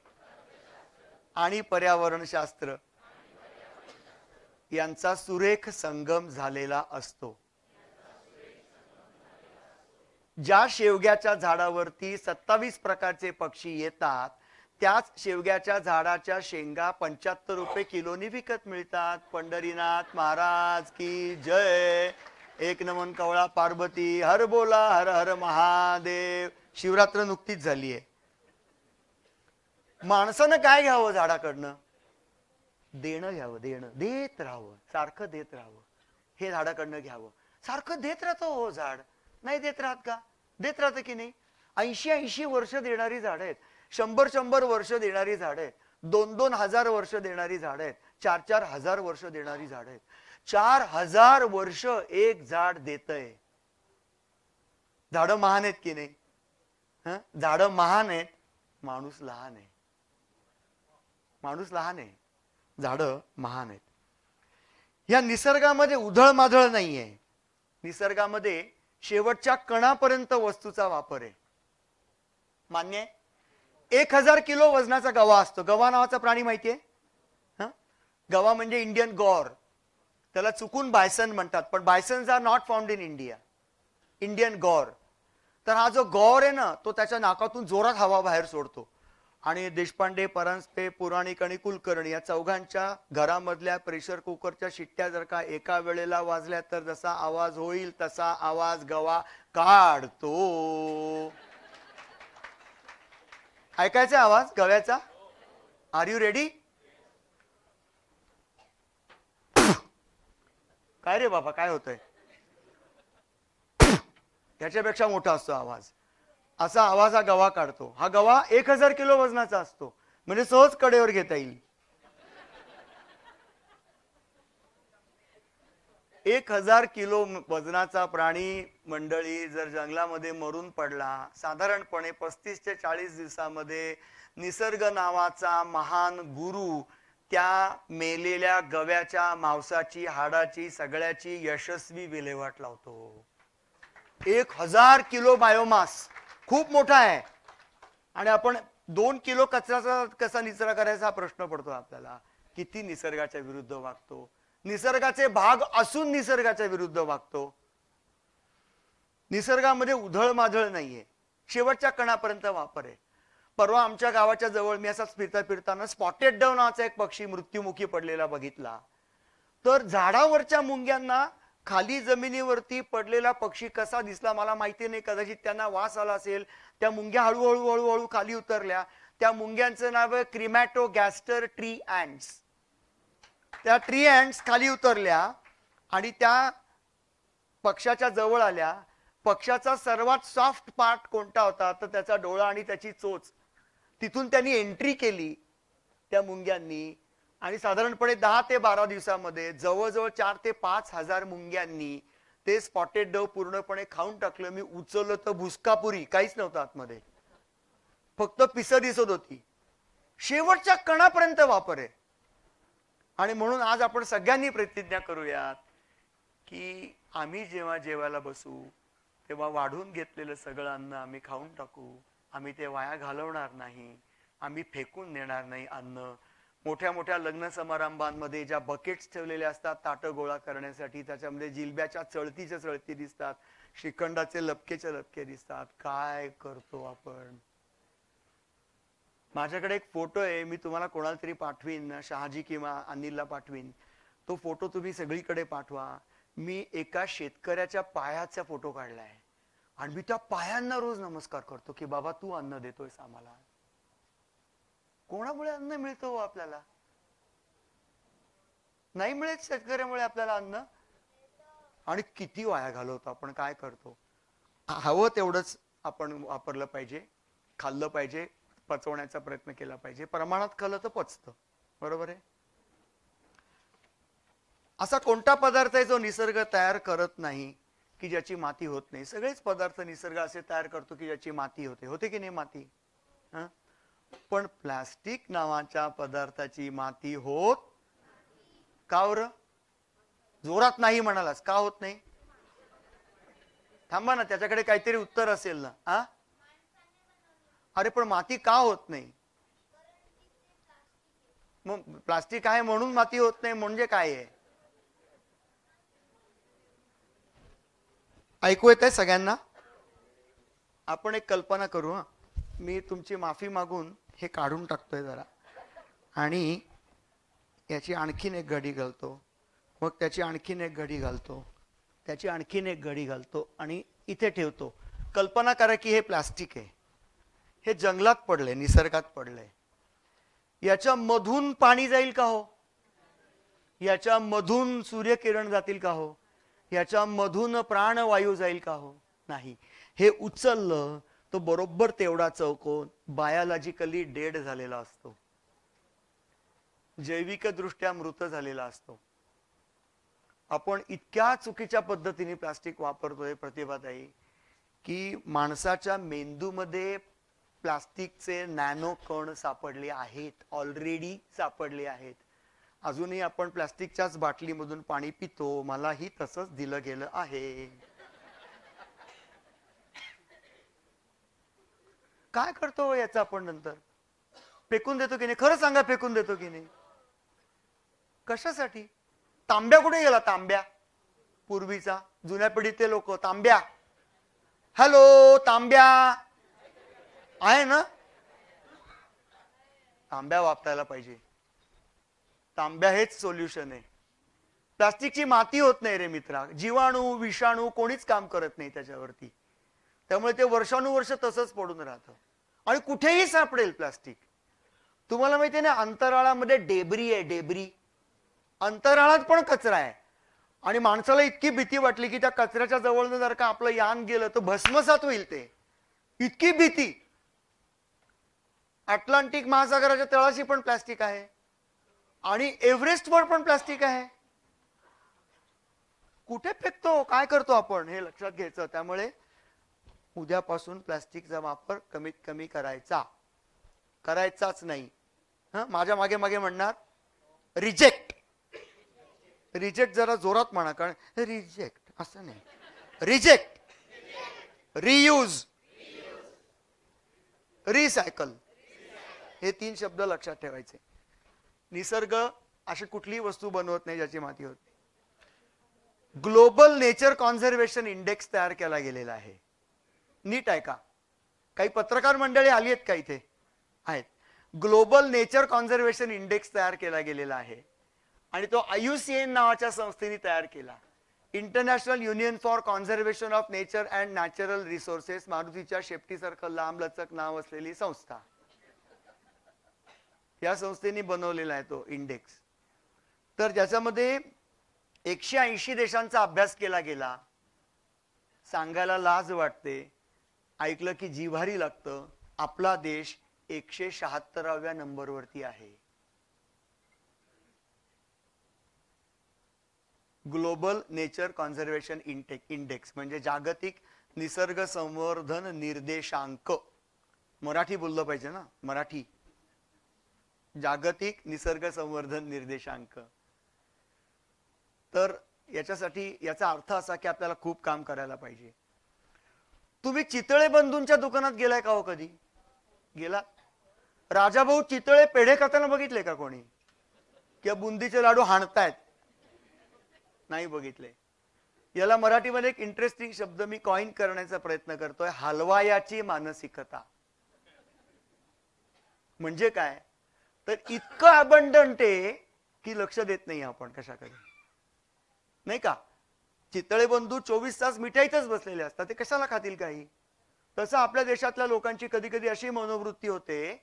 Speaker 1: आणि पर्यावरणशास्त्र यांचा सुरेख संगम झालेला असतो. ज्या शेवग्याच्या झाडावरती 27 प्रकारचे पक्षी येतात त्याच शेवग्याच्या झाडाच्या शेंगा 75 रुपये किलोनी विकत मिळतात. पंढरीनाथ महाराज की जय. एक नमन कवळा पार्वती, हर बोला हर हर महादेव. शिवरात्र नुकतीच झालीये. माणसानं काय घ्यावं झाडाकडनं? देणं घ्यावं, देणं. देत राहावं, सारखं देत राहावं. हे झाडाकडनं घ्यावं. सारखं देत राहतो हो झाड. नाही देत राहत का? देत राहतं की नाही? 80-80 वर्ष देणारी झाड आहेत. 100-100 वर्ष देणारी झाड आहेत. 2-2 हजार वर्ष देणारी झाड आहेत. 4-4 हजार वर्ष देणारी झाड आहेत. 4000 वर्ष एक झाड देतय. झाडं महान आहेत की नाही? झाडं महान आहेत, माणूस लहान आहे. माणूस लहान आहे, झाडं महान आहेत. या निसर्गामध्ये उधळमाधळ नाहीये. निसर्गामध्ये शेवटच्या कणापर्यंत वस्तूचा वापर आहे. मान्य आहे? 1000 किलो वजनाचा गवा असतो. गवा नावाचा प्राणी माहितीये? गवा म्हणजे इंडियन गॉर. त्याला चुकून बायसन म्हणतात, पण bisons are not found in India. Indian gaur. तर हा जो गॉर आहे ना, तो त्याच्या नाकातून जोरात हवा बाहेर सोडतो. आणि देशपांडे, परांजपे, पुराणिक आणि कुलकर्णी या चौघांच्या घरामधल्या प्रेशर कुकरच्या शिट्ट्या जर का एका वेळेला वाजल्या तर जसा आवाज होईल तसा आवाज गवा काढतो. ऐकायचा आवाज गव्याचा? R you ready? काय रे बाबा, काय होतंय? त्याच्यापेक्षा मोठा असतो आवाज. असा आवाज हा गवा काढतो. हा गवा 1000 किलो वजनाचा असतो, म्हणजे सहज कडेवर घेता येईल. 1000 किलो वजनाचा प्राणी मंडळी जर जंगलामध्ये मरून पडला, साधारणपणे 35 ते 40 दिवसामध्ये निसर्ग नावाचा महान गुरु त्या मेलेल्या गव्याच्या मांसाची, हाडाची, सगळ्याची यशस्वी विल्हेवाट लावतो. 1000 किलो बायोमास खूप मोठा आहे. आणि आपण 2 किलो कचऱ्याचा कसा निचरा करायचा हा प्रश्न पडतो आपल्याला. किती निसर्गाच्या विरुद्ध वागतो. निसर्गाचे भाग असून निसर्गाच्या विरुद्ध वागतो. निसर्गामध्ये उधळमाधळ नाहीये, शेवटच्या कणापर्यंत वापर आहे. परवा आमच्या गावाच्या जवळ मी असाच फिरताना स्पॉटेड डव नावाचा एक पक्षी मृत्युमुखी पडलेला बघितला. तर झाडावरच्या मुंग्यांना खाली जमिनीवरती पडलेला पक्षी कसा दिसला मला माहिती नाही. कदाचित त्यांना वास आला असेल. त्या मुंग्या हळूहळू हळूहळू खाली उतरल्या. त्या मुंग्यांचं नाव आहे क्रिमॅटोगॅस्टर ट्री अँट्स. त्या ट्री अँट्स खाली उतरल्या आणि त्या पक्षाच्या जवळ आल्या. पक्षाचा सर्वात सॉफ्ट पार्ट कोणता होता तर त्याचा डोळा आणि त्याची चोच. तिथून त्यांनी एंट्री केली त्या मुंग्यांनी. आणि साधारणपणे 10 ते 12 दिवसामध्ये जवळजवळ 4 ते 5 हजार मुंग्यांनी ते स्पॉटेड डव पूर्णपणे खाऊन टाकलं. मी उचललं तर भुसकापुरी, काहीच नव्हतं आतमध्ये, फक्त पिसं दिसत होती. शेवटच्या कणापर्यंत वापर आहे. आणि म्हणून आज आपण सगळ्यांनी प्रतिज्ञा करूयात की आम्ही जेव्हा जेवायला बसू तेव्हा वाढून घेतलेलं सगळं अन्न आम्ही खाऊन टाकू. आम्ही ते वाया घालवणार नाही. आम्ही फेकून देणार नाही अन्न. मोठ्या मोठ्या लग्न समारंभांमध्ये ज्या बकेट्स ठेवलेल्या असतात ताटं गोळा करण्यासाठी, त्याच्यामध्ये जिलब्याच्या चळतीच्या चळती दिसतात, श्रीखंडाचे लपकेचे लपके दिसतात. काय करतो आपण? माझ्याकडे एक फोटो आहे, मी तुम्हाला कोणाला तरी पाठवीन, शहाजी किंवा अनिलला पाठवीन. तो फोटो तुम्ही सगळीकडे पाठवा. मी एका शेतकऱ्याच्या पायाचा फोटो काढलाय आणि मी त्या पायांना रोज नमस्कार करतो की बाबा तू अन्न देतोयस आम्हाला. कोणामुळे अन्न मिळतं हो आपल्याला? नाही मिळत शेतकऱ्यामुळे आपल्याला अन्न. आणि किती वाया घालवतो आपण, काय करतो? हवं तेवढंच आपण वापरलं पाहिजे, खाल्लं पाहिजे, पचवण्याचा प्रयत्न केला पाहिजे. प्रमाणात खाल्लं तर पचतं. बरोबर आहे? असा कोणता पदार्थ आहे जो निसर्ग तयार करत नाही की ज्याची माती होत नाही? सगळेच पदार्थ निसर्ग असे तयार करतो की ज्याची माती होते. होते की नाही माती? पण प्लास्टिक नावाच्या पदार्थाची माती होत का बरं? जोरात नाही म्हणालास, का होत नाही? थांबा ना, त्याच्याकडे काहीतरी उत्तर असेल ना. अरे पण माती का होत नाही? मग प्लास्टिक आहे म्हणून माती होत नाही म्हणजे काय आहे? ऐकू येत आहे सगळ्यांना? आपण एक कल्पना करू. मी तुमची माफी मागून हे काढून टाकतोय जरा आणि याची आणखीन एक घडी घालतो, मग त्याची आणखीन एक घडी घालतो, त्याची आणखीन एक घडी घालतो आणि इथे ठेवतो. कल्पना करा की हे प्लास्टिक आहे, हे जंगलात पडले, निसर्गात पडले. याच्या मधून पाणी जाईल का हो? याच्या मधून सूर्यकिरण जातील का हो? याच्या मधून प्राणवायू जाईल का हो? नाही. हे उचललं तो बरोबर तेवढा चौकोन बायोलॉजिकली डेड झालेला असतो, जैविकदृष्ट्या मृत झालेला असतो. आपण इतक्या चुकीच्या पद्धतीने प्लास्टिक वापरतोय प्रतिभाताई, की माणसाच्या मेंदूमध्ये प्लास्टिकचे नॅनो कण सापडले आहेत, ऑलरेडी सापडले आहेत. अजूनही आपण प्लास्टिकच्याच बाटलीमधून पाणी पितो. मलाही तसंच दिलं गेलं आहे. काय करतो याचा आपण नंतर? फेकून देतो की नाही? खरं सांगा, फेकून देतो की नाही? कशासाठी? तांब्या कुठे गेला? तांब्या पूर्वीचा जुन्या पिढीतले लोक तांब्या, हॅलो तांब्या आहे ना? तांब्या वापरायला पाहिजे. तांब्या हेच सोल्युशन आहे. प्लास्टिकची माती होत नाही रे मित्रा, जीवाणू विषाणू कोणीच काम करत नाही त्याच्यावरती. त्यामुळे ते वर्षानुवर्ष तसंच पडून राहतं आणि कुठेही सापडेल प्लास्टिक. तुम्हाला माहितीये ना, अंतराळामध्ये डेब्री आहे, डेब्री. अंतराळात पण कचरा आहे आणि माणसाला इतकी भीती वाटली की त्या कचऱ्याच्या जवळनं जर का आपलं यान गेलं तर भस्मसात होईल. ते इतकी भीती. अटलांटिक महासागराच्या तळाशी पण प्लास्टिक आहे आणि एव्हरेस्टवर पण प्लास्टिक आहे. कुठे फेकतो, काय करतो आपण, हे लक्षात घ्यायचं. त्यामुळे उद्यापासून प्लास्टिकचा वापर कमीत कमी करायचाच नाही. माझ्या मागे मागे म्हणणार रिजेक्ट. रिजेक्ट जरा जोरात म्हणा, कारण रिजेक्ट असं नाही. रिजेक्ट, रियूज, रिसायकल हे 3 शब्द लक्षात ठेवायचे. निसर्ग अशी कुठलीही वस्तू बनवत नाही ज्याची माती होत नाही. ग्लोबल नेचर कॉन्झर्वेशन इंडेक्स तयार केला गेलेला आहे. नीट आहे का? काही पत्रकार मंडळी आली आहेत का इथे? आहेत. ग्लोबल नेचर कॉन्झर्वेशन इंडेक्स तयार केला गेलेला आहे आणि तो IUCN नावाच्या संस्थेने तयार केला. International union for conservation of nature and natural resources, मारुतीच्या शेपटीसारखं लांब लचक नाव असलेली संस्था. या संस्थेने बनवलेला आहे तो इंडेक्स. तर ज्याच्यामध्ये 180 देशांचा अभ्यास केला गेला. सांगायला लाज वाटते, ऐकलं की जिव्हारी लागतं. आपला देश 176व्या नंबरवरती आहे. ग्लोबल नेचर कॉन्झर्वेशन इंडेक्स म्हणजे जागतिक निसर्ग संवर्धन निर्देशांक. मराठी बोललं पाहिजे ना, मराठी. जागतिक निसर्ग संवर्धन निर्देशांक. तर याच्यासाठी याचा अर्थ असा की आपल्याला खूप काम करायला पाहिजे. तुम्ही चितळे बंधूंच्या दुकानात गेलाय का हो? कधी गेला? राजाभाऊ चितळे पेढे खाताना बघितले का कोणी? किंवा बुंदीचे लाडू हाणतायत? नाही बघितले. याला मराठीमध्ये एक इंटरेस्टिंग शब्द मी कॉइन करण्याचा प्रयत्न करतोय, हलवायाची मानसिकता. म्हणजे काय? तर इतकं अबंडंट आहे की लक्ष देत नाही आपण कशाकडे, नाही का? चितळे बंधू 24 तास मिठाईतच बसलेले असतात, ते कशाला खातील काही? तसं आपल्या देशातल्या लोकांची कधी कधी अशी मनोवृत्ती होते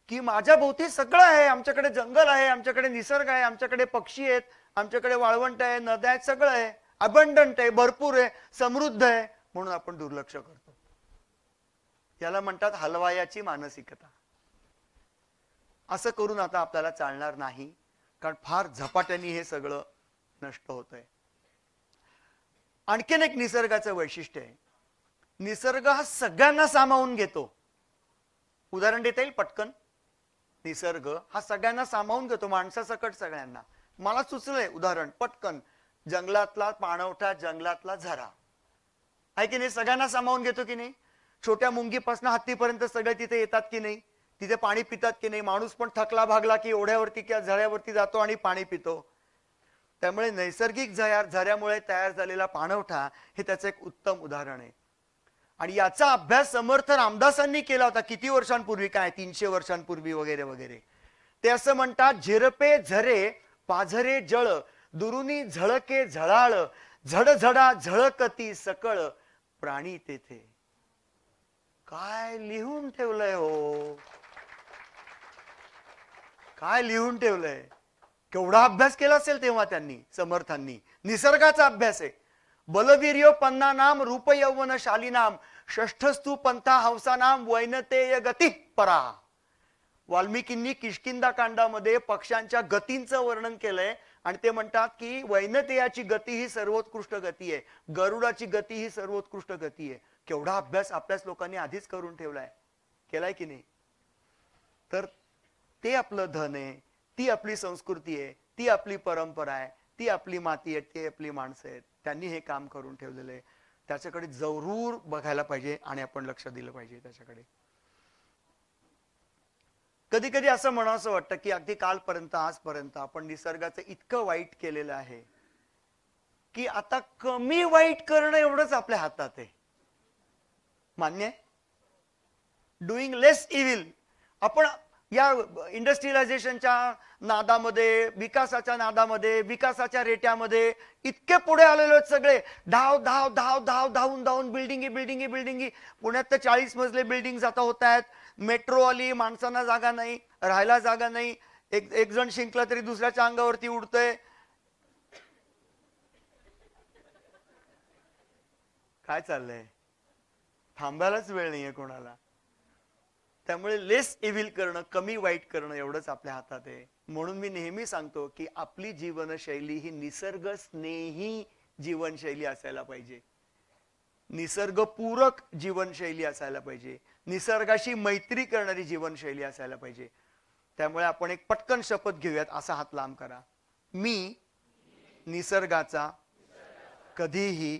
Speaker 1: की माझ्या भोवती सगळं आहे, आमच्याकडे जंगल आहे, आमच्याकडे निसर्ग आहे, आमच्याकडे पक्षी आहेत, आमच्याकडे वाळवंट आहे, नद्या आहेत, सगळं आहे, अबंडंट आहे, भरपूर आहे, समृद्ध आहे, म्हणून आपण दुर्लक्ष करतो. याला म्हणतात हलवायाची मानसिकता. असं करून आता आपल्याला चालणार नाही, कारण फार झपाट्याने हे सगळं नष्ट होतंय. आणखीन एक निसर्गाचं वैशिष्ट्य आहे, निसर्ग हा सगळ्यांना सामावून घेतो. उदाहरण देता येईल पटकन? निसर्ग हा सगळ्यांना सामावून घेतो, माणसासकट सगळ्यांना. मला सुचलंय उदाहरण पटकन. जंगलातला पाणवठा, जंगलातला झरा आहे की नाही, सगळ्यांना सामावून घेतो की नाही? छोट्या मुंगीपासून हत्तीपर्यंत सगळे तिथे येतात की नाही? तिथे पाणी पितात की नाही? माणूस पण थकला भागला की ओढ्यावरती किंवा झऱ्यावरती जातो आणि पाणी पितो. त्यामुळे नैसर्गिक झऱ्यामुळे तयार झालेला पाणवठा हे त्याचं एक उत्तम उदाहरण आहे. आणि याचा अभ्यास समर्थ रामदासांनी केला होता किती वर्षांपूर्वी, काय 300 वर्षांपूर्वी वगैरे वगैरे. ते असं म्हणतात, झिरपे झरे पाझरे जळ, दुरुनी झळके झळाळ, झडझडा झळकती सकळ, प्राणी तेथे. काय लिहून ठेवलंय हो, काय लिहून ठेवलंय. केवढा अभ्यास केला असेल तेव्हा त्यांनी, समर्थांनी. निसर्गाचा अभ्यास आहे. बलवीर्यो पन्ना नाम रूप यौवन शालिनाम, षष्ठस्तु पंथा हंसानाम वैनतेय गती परा. वाल्मिकींनी किष्किंधा कांडामध्ये पक्ष्यांच्या गतींचं वर्णन केलंय आणि ते म्हणतात की वैनतेयाची गती ही सर्वोत्कृष्ट गती आहे, गरुडाची गती ही सर्वोत्कृष्ट गती आहे. केवढा अभ्यास आपल्याच लोकांनी आधीच करून ठेवलाय, केलाय की नाही. तर ते आपलं धन आहे, ती आपली संस्कृती आहे, ती आपली परंपरा आहे, ती आपली माती आहे, ती आपली माणसं आहेत. त्यांनी हे काम करून ठेवलेलं आहे. त्याच्याकडे जरूर बघायला पाहिजे आणि आपण लक्ष दिलं पाहिजे त्याच्याकडे. कधी कधी असं म्हणावंसं वाटतं की अगदी कालपर्यंत आजपर्यंत आपण निसर्गाचं इतकं वाईट केलेलं आहे की आता कमी वाईट करणं एवढंच आपल्या हातात आहे. मान्य आहे? डुईंग लेस इव्हिल. आपण या इंडस्ट्रियलायझेशनच्या नादामध्ये, विकासाच्या नादामध्ये, विकासाच्या रेट्यामध्ये इतके पुढे आलेलो आहेत सगळे. धाव धाव धाव धाव धावून धावून बिल्डिंगी बिल्डिंगी बिल्डिंगी. पुण्यात तर 40 मजले बिल्डिंग आता होत आहेत. मेट्रो आली, माणसांना जागा नाही, राहायला जागा नाही. एक जण शिंकला तरी दुसऱ्याच्या अंगावरती उडतंय. काय चाललंय? थांबायलाच वेळ नाहीये कोणाला. त्यामुळे लेस इव्हिल करणं, कमी वाईट करणं एवढंच आपल्या हातात आहे. म्हणून मी नेहमी सांगतो की आपली जीवनशैली ही निसर्ग स्नेही जीवनशैली असायला पाहिजे, निसर्गपूरक जीवनशैली असायला पाहिजे, निसर्गाशी मैत्री करणारी जीवनशैली असायला पाहिजे. त्यामुळे आपण एक पटकन शपथ घेऊयात. असा हात लांब करा. मी निसर्गाचा कधीही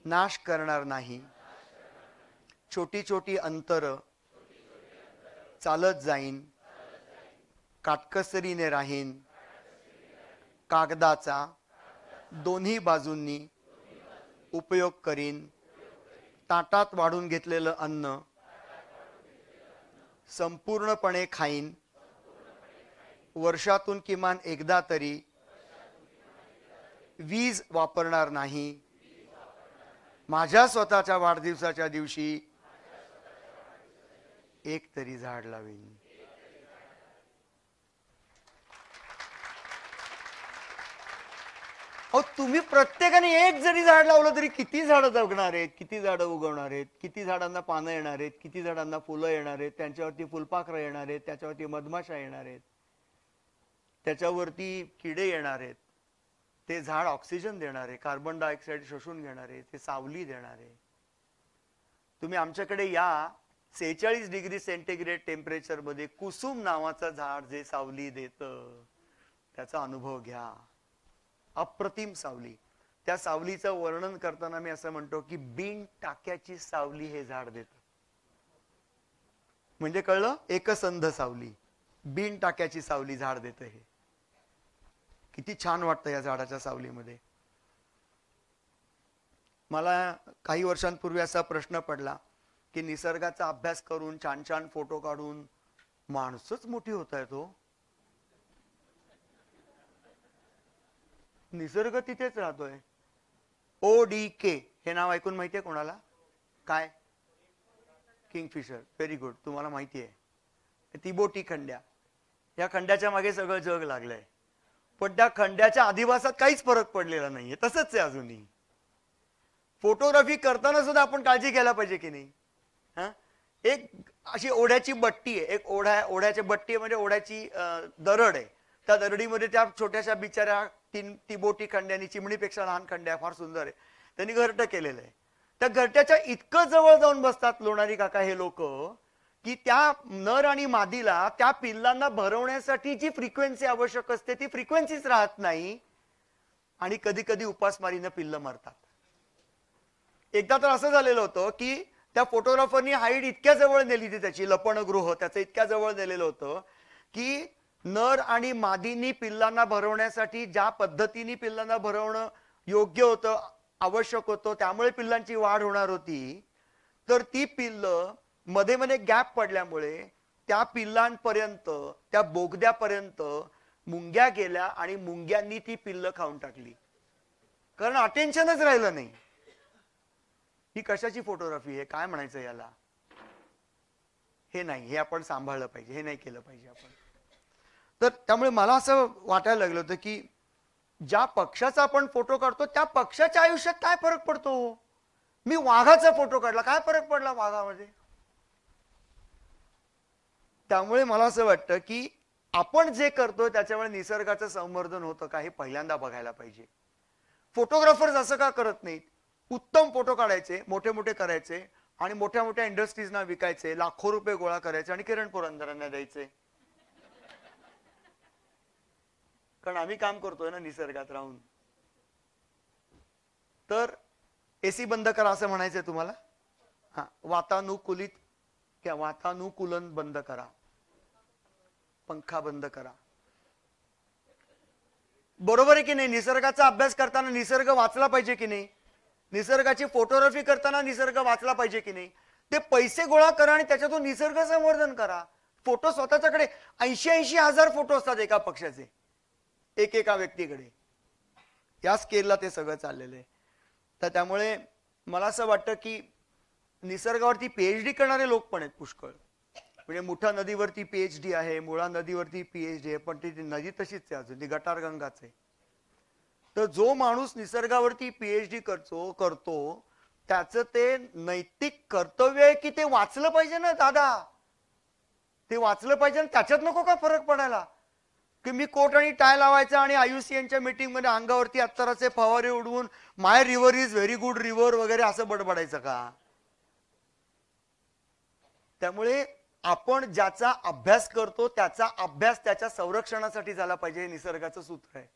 Speaker 1: नाश करणार नाही. छोटी छोटी अंतर चालत जाईन, काटकसरीने राहीन, कागदाचा दोन्ही बाजूंनी उपयोग करीन, ताटात वाढून घेतलेलं अन्न संपूर्णपणे खाईन, वर्षातून किमान एकदा तरी वीज वापरणार नाही, माझ्या स्वतःच्या वाढदिवसाच्या दिवशी एक तरी झाड लावीन. अहो, तुम्ही प्रत्येकाने एक जरी झाड लावलं तरी किती झाडं जगणार आहेत, किती झाडं उगवणार आहेत, किती झाडांना पानं येणार आहेत, किती झाडांना फुलं येणार आहेत, त्यांच्यावरती फुलपाखरं येणार आहेत, त्याच्यावरती मधमाशा येणार आहेत, त्याच्यावरती किडे येणार आहेत. ते झाड ऑक्सिजन देणार आहे, कार्बन डायऑक्साईड शोषून घेणार आहे, ते सावली देणार आहे. तुम्ही आमच्याकडे या 46 डिग्री सेंटीग्रेड टेम्परेचर मध्ये कुसुम नावाचं झाड जे सावली देतं त्याचा अनुभव घ्या. अप्रतिम सावली. त्या सावलीचं वर्णन करताना मी असं म्हणतो की बिन टाक्याची सावली हे झाड देतं. म्हणजे कळलं? एकसंध सावली, बिन टाक्याची सावली झाड देतं. हे किती छान वाटतं या झाडाच्या सावलीमध्ये. मला काही वर्षांपूर्वी असा प्रश्न पडला की निसर्गाचा अभ्यास करून छान छान फोटो काढून माणसंच मोठी होत आहे. तो निसर्ग तिथेच राहतोय. ODK हे नाव ऐकून माहितीये कोणाला? काय? किंगफिशर. Very good. तुम्हाला माहिती आहे तिबोटी खंड्या. या खंड्याच्या मागे सगळं जग लागलंय, पण त्या खंड्याच्या अधिवासात काहीच फरक पडलेला नाहीये, तसंच आहे अजूनही. फोटोग्राफी करताना सुद्धा आपण काळजी घ्यायला पाहिजे की नाही. एक अशी ओढ्याची बट्टी आहे, एक ओढ्याची बट्टी आहे, म्हणजे ओढ्याची दरड आहे. त्या दरडीमध्ये त्या छोट्याशा बिचाऱ्या तिबोटी खंड्यांनी, चिमणीपेक्षा लहान खंड्या, फार सुंदर आहे, त्यांनी घरटं केलेलं आहे. त्या घरट्याच्या इतकं जवळ जाऊन बसतात लोणारी काका हे लोक की त्या नर आणि मादीला, त्या पिल्लांना भरवण्यासाठी जी फ्रिक्वेन्सी आवश्यक असते ती फ्रिक्वेन्सीच राहत नाही आणि कधी कधी उपासमारीनं पिल्लं मरतात. एकदा तर असं झालेलं होतं की त्या फोटोग्राफरनी हाईट इतक्या जवळ नेली होती, त्याची लपणगृह त्याचं इतक्या जवळ नेलेलं होतं की नर आणि मादीनी पिल्लांना भरवण्यासाठी ज्या पद्धतीने पिल्लांना भरवणं योग्य होतं, आवश्यक होतं, त्यामुळे पिल्लांची वाढ होणार होती, तर ती पिल्लं मध्ये मध्ये गॅप पडल्यामुळे त्या पिल्लांपर्यंत, त्या बोगद्यापर्यंत मुंग्या गेल्या आणि मुंग्यांनी ती पिल्लं खाऊन टाकली, कारण अटेन्शनच राहिलं नाही. ही कशाची फोटोग्राफी आहे, काय म्हणायचं याला? हे नाही, हे आपण सांभाळलं पाहिजे, हे नाही केलं पाहिजे आपण. तर त्यामुळे मला असं वाटायला लागलं होतं की ज्या पक्षाचा आपण फोटो काढतो त्या पक्षाच्या आयुष्यात काय फरक पडतो. मी वाघाचा फोटो काढला, काय फरक पडला वाघामध्ये? त्यामुळे मला असं वाटतं की आपण जे करतो त्याच्यामुळे निसर्गाचं संवर्धन होतं का हे पहिल्यांदा बघायला पाहिजे. फोटोग्राफर्स असं का करत नाहीत? उत्तम फोटो काढायचे, मोठे मोठे करायचे आणि मोठ्या मोठ्या इंडस्ट्रीजना विकायचे, लाखो रुपये गोळा करायचे आणि किरण पुरंदरांना द्यायचे. कारण आम्ही काम करतोय ना निसर्गात राहून. तर एसी बंद करा असं म्हणायचंय तुम्हाला? हा, वातानुकूलित किंवा वातानुकूलन बंद करा, पंखा बंद करा. बरोबर आहे की नाही? निसर्गाचा अभ्यास करताना निसर्ग वाचला पाहिजे की नाही? निसर्गाची फोटोग्राफी करताना निसर्ग वाचला पाहिजे की नाही? ते पैसे गोळा करा आणि त्याच्यातून निसर्ग संवर्धन करा. फोटो स्वतःच्याकडे 80-80 हजार फोटो असतात एका पक्षाचे, एका व्यक्तीकडे. या स्केलला ते सगळं चाललेलं आहे. तर त्यामुळे मला असं वाटतं की निसर्गावरती पीएचडी करणारे लोक पण आहेत पुष्कळ. म्हणजे मुठा नदीवरती पीएचडी आहे, मुळा नदीवरती पीएचडी आहे, पण ती नदी तशीच आहे अजून, ती गटार गंगाच आहे. तर जो माणूस निसर्गावरती पीएचडी करतो त्याचं ते नैतिक कर्तव्य आहे की ते वाचलं पाहिजे ना दादा. ते वाचलं पाहिजे. त्याच्यात नको का फरक पडायला की मी कोट आणि टाय लावायचा आणि IUCNच्या मीटिंग मध्ये अंगावरती अत्तराचे फवारे उडवून my river is very good river वगैरे असं बडबडायचं का? त्यामुळे आपण ज्याचा अभ्यास करतो त्याचा अभ्यास त्याच्या संरक्षणासाठी झाला पाहिजे. हे निसर्गाचं सूत्र आहे.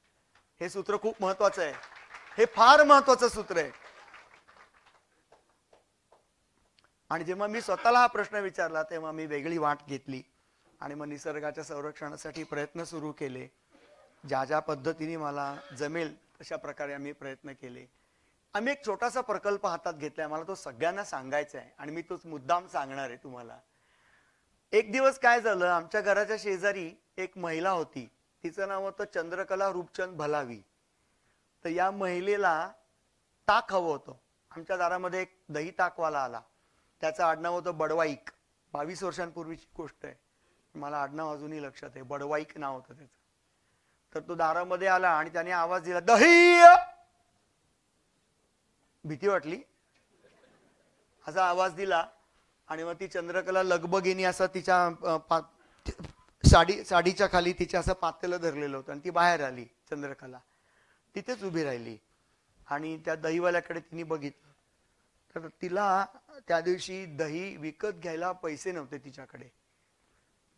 Speaker 1: हे सूत्र खूप महत्वाचं आहे. हे फार महत्वाचं सूत्र आहे. आणि जेव्हा मी स्वतःला हा प्रश्न विचारला तेव्हा मी वेगळी वाट घेतली आणि मग निसर्गाच्या संरक्षणासाठी प्रयत्न सुरू केले. ज्या ज्या पद्धतीने मला जमेल तशा प्रकारे आम्ही प्रयत्न केले. आम्ही एक छोटासा प्रकल्प हातात घेतलाय. मला तो सगळ्यांना सांगायचा आहे आणि मी तोच मुद्दाम सांगणार आहे तुम्हाला. एक दिवस काय झालं, आमच्या घराच्या शेजारी एक महिला होती. तिचं नाव होतं चंद्रकला रूपचंद भलावी. तर या महिलेला ताक हवं होतं. आमच्या दारामध्ये एक दही ताकवाला आला. त्याचं आडनाव होतं बडवाईक. 22 वर्षांपूर्वीची गोष्ट आहे. मला आडनाव अजूनही लक्षात आहे. बडवाईक नाव होतं त्याचं. तर तो दारामध्ये आला आणि त्याने आवाज दिला, दही. भीती वाटली. असा आवाज दिला आणि मग ती चंद्रकला लगबगीने असं तिच्या साडीच्या खाली तिच्या असं पातेलं धरलेलं होतं आणि ती बाहेर आली. चंद्रकला तिथेच उभी राहिली आणि त्या दहीवाल्याकडे तिने बघितलं. तर तिला त्या दिवशी दही विकत घ्यायला पैसे नव्हते तिच्याकडे,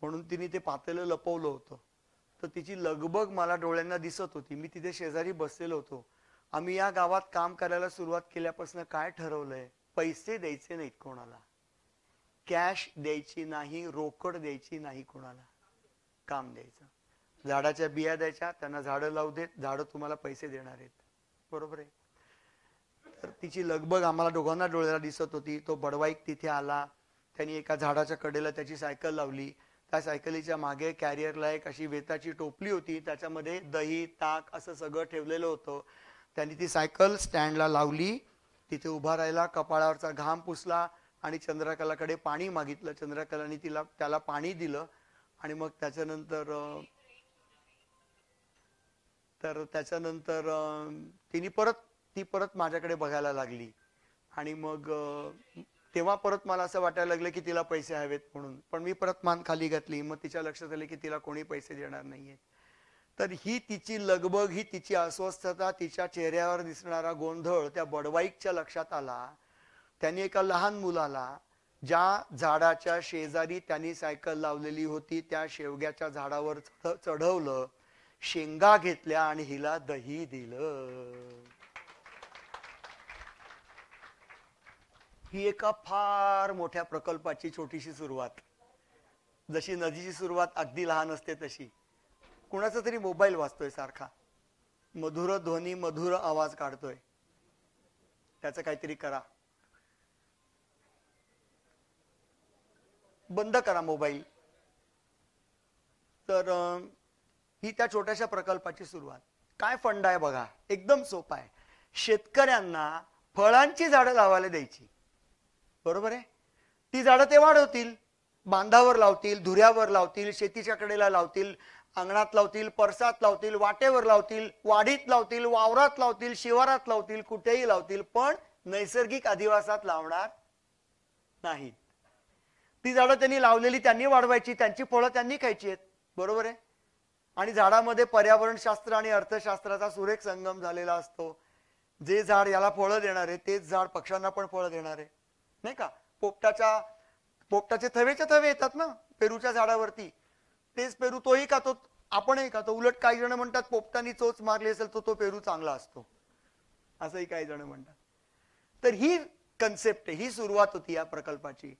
Speaker 1: म्हणून तिने ते पातेलं लपवलं होतं. तर तिची लगबग मला डोळ्यांना दिसत होती. मी तिथे शेजारी बसलेलो होतो. आम्ही या गावात काम करायला सुरुवात केल्यापासून काय ठरवलंय, पैसे द्यायचे नाहीत कोणाला, कॅश द्यायची नाही, रोकड द्यायची नाही कोणाला, काम द्यायचं. झाडाच्या बिया द्यायच्या, त्यांना झाडं लावू देत, झाडं तुम्हाला पैसे देणार आहेत. बरोबर आहे. तर तिची लगबग आम्हाला दोघांना डोळ्याला दिसत होती. तो बडवाईक तिथे आला. त्यांनी एका झाडाच्या कडेला त्याची सायकल लावली. त्या सायकलीच्या मागे कॅरियरला एक अशी वेताची टोपली होती. त्याच्यामध्ये दही ताक असं सगळं ठेवलेलं होतं. त्यांनी ती सायकल स्टँडला लावली. तिथे उभा राहिला, कपाळावरचा घाम पुसला आणि चंद्रकलाकडे पाणी मागितलं. चंद्रकलाने त्याला पाणी दिलं आणि मग त्याच्यानंतर ती परत माझ्याकडे बघायला लागली. आणि मग तेव्हा परत मला असं वाटायला लागलं की तिला पैसे हवेत म्हणून. पण मी परत मान खाली घातली. मग तिच्या लक्षात आलं की तिला कोणी पैसे देणार नाहीये. तर ही तिची लगबग, ही तिची अस्वस्थता, तिच्या चेहऱ्यावर दिसणारा गोंधळ त्या बडवाईकच्या लक्षात आला. त्यांनी एका लहान मुलाला, ज्या झाडाच्या शेजारी त्यांनी सायकल लावलेली होती त्या शेवग्याच्या झाडावर चढवलं, शेंगा घेतल्या आणि हिला दही दिलं. ही एका फार मोठ्या प्रकल्पाची छोटीशी सुरुवात. जशी नदीची सुरुवात अगदी लहान असते तशी. कुणाचा तरी मोबाईल वाजतोय सारखा, मधुर ध्वनी, मधुर आवाज काढतोय. त्याचं काहीतरी करा. बंद करा मोबाईल. तर ही त्या छोट्याशा प्रकल्पाची सुरुवात. काय फंड आहे बघा, एकदम सोपा आहे. शेतकऱ्यांना फळांची झाडं लावायला द्यायची, बरोबर आहे. ती झाडं ते वाढवतील, बांधावर लावतील, धुऱ्यावर लावतील, शेतीच्या कडेला लावतील, अंगणात लावतील, परसात लावतील, वाटेवर लावतील, वाडीत लावतील, वावरात लावतील, शिवारात लावतील, कुठेही लावतील, पण नैसर्गिक अधिवासात लावणार नाहीत. ती झाडं त्यांनी लावलेली त्यांनी वाढवायची, त्यांची फळं त्यांनी खायची आहेत, बरोबर आहे. आणि झाडामध्ये पर्यावरणशास्त्र आणि अर्थशास्त्राचा सुरेख संगम झालेला असतो. जे झाड याला फळं देणार आहे तेच झाड पक्ष्यांना पण फळं देणार आहे, नाही का. पोपटाचे थवेच्या थवे येतात ना पेरूच्या झाडावरती, तेच पेरू तोही खातो, आपणही खातो. उलट काही जण म्हणतात पोपटाने चोच मारली असेल तर तो पेरू चांगला असतो, असंही काही जण म्हणतात. तर ही कन्सेप्ट, ही सुरुवात होती या प्रकल्पाची.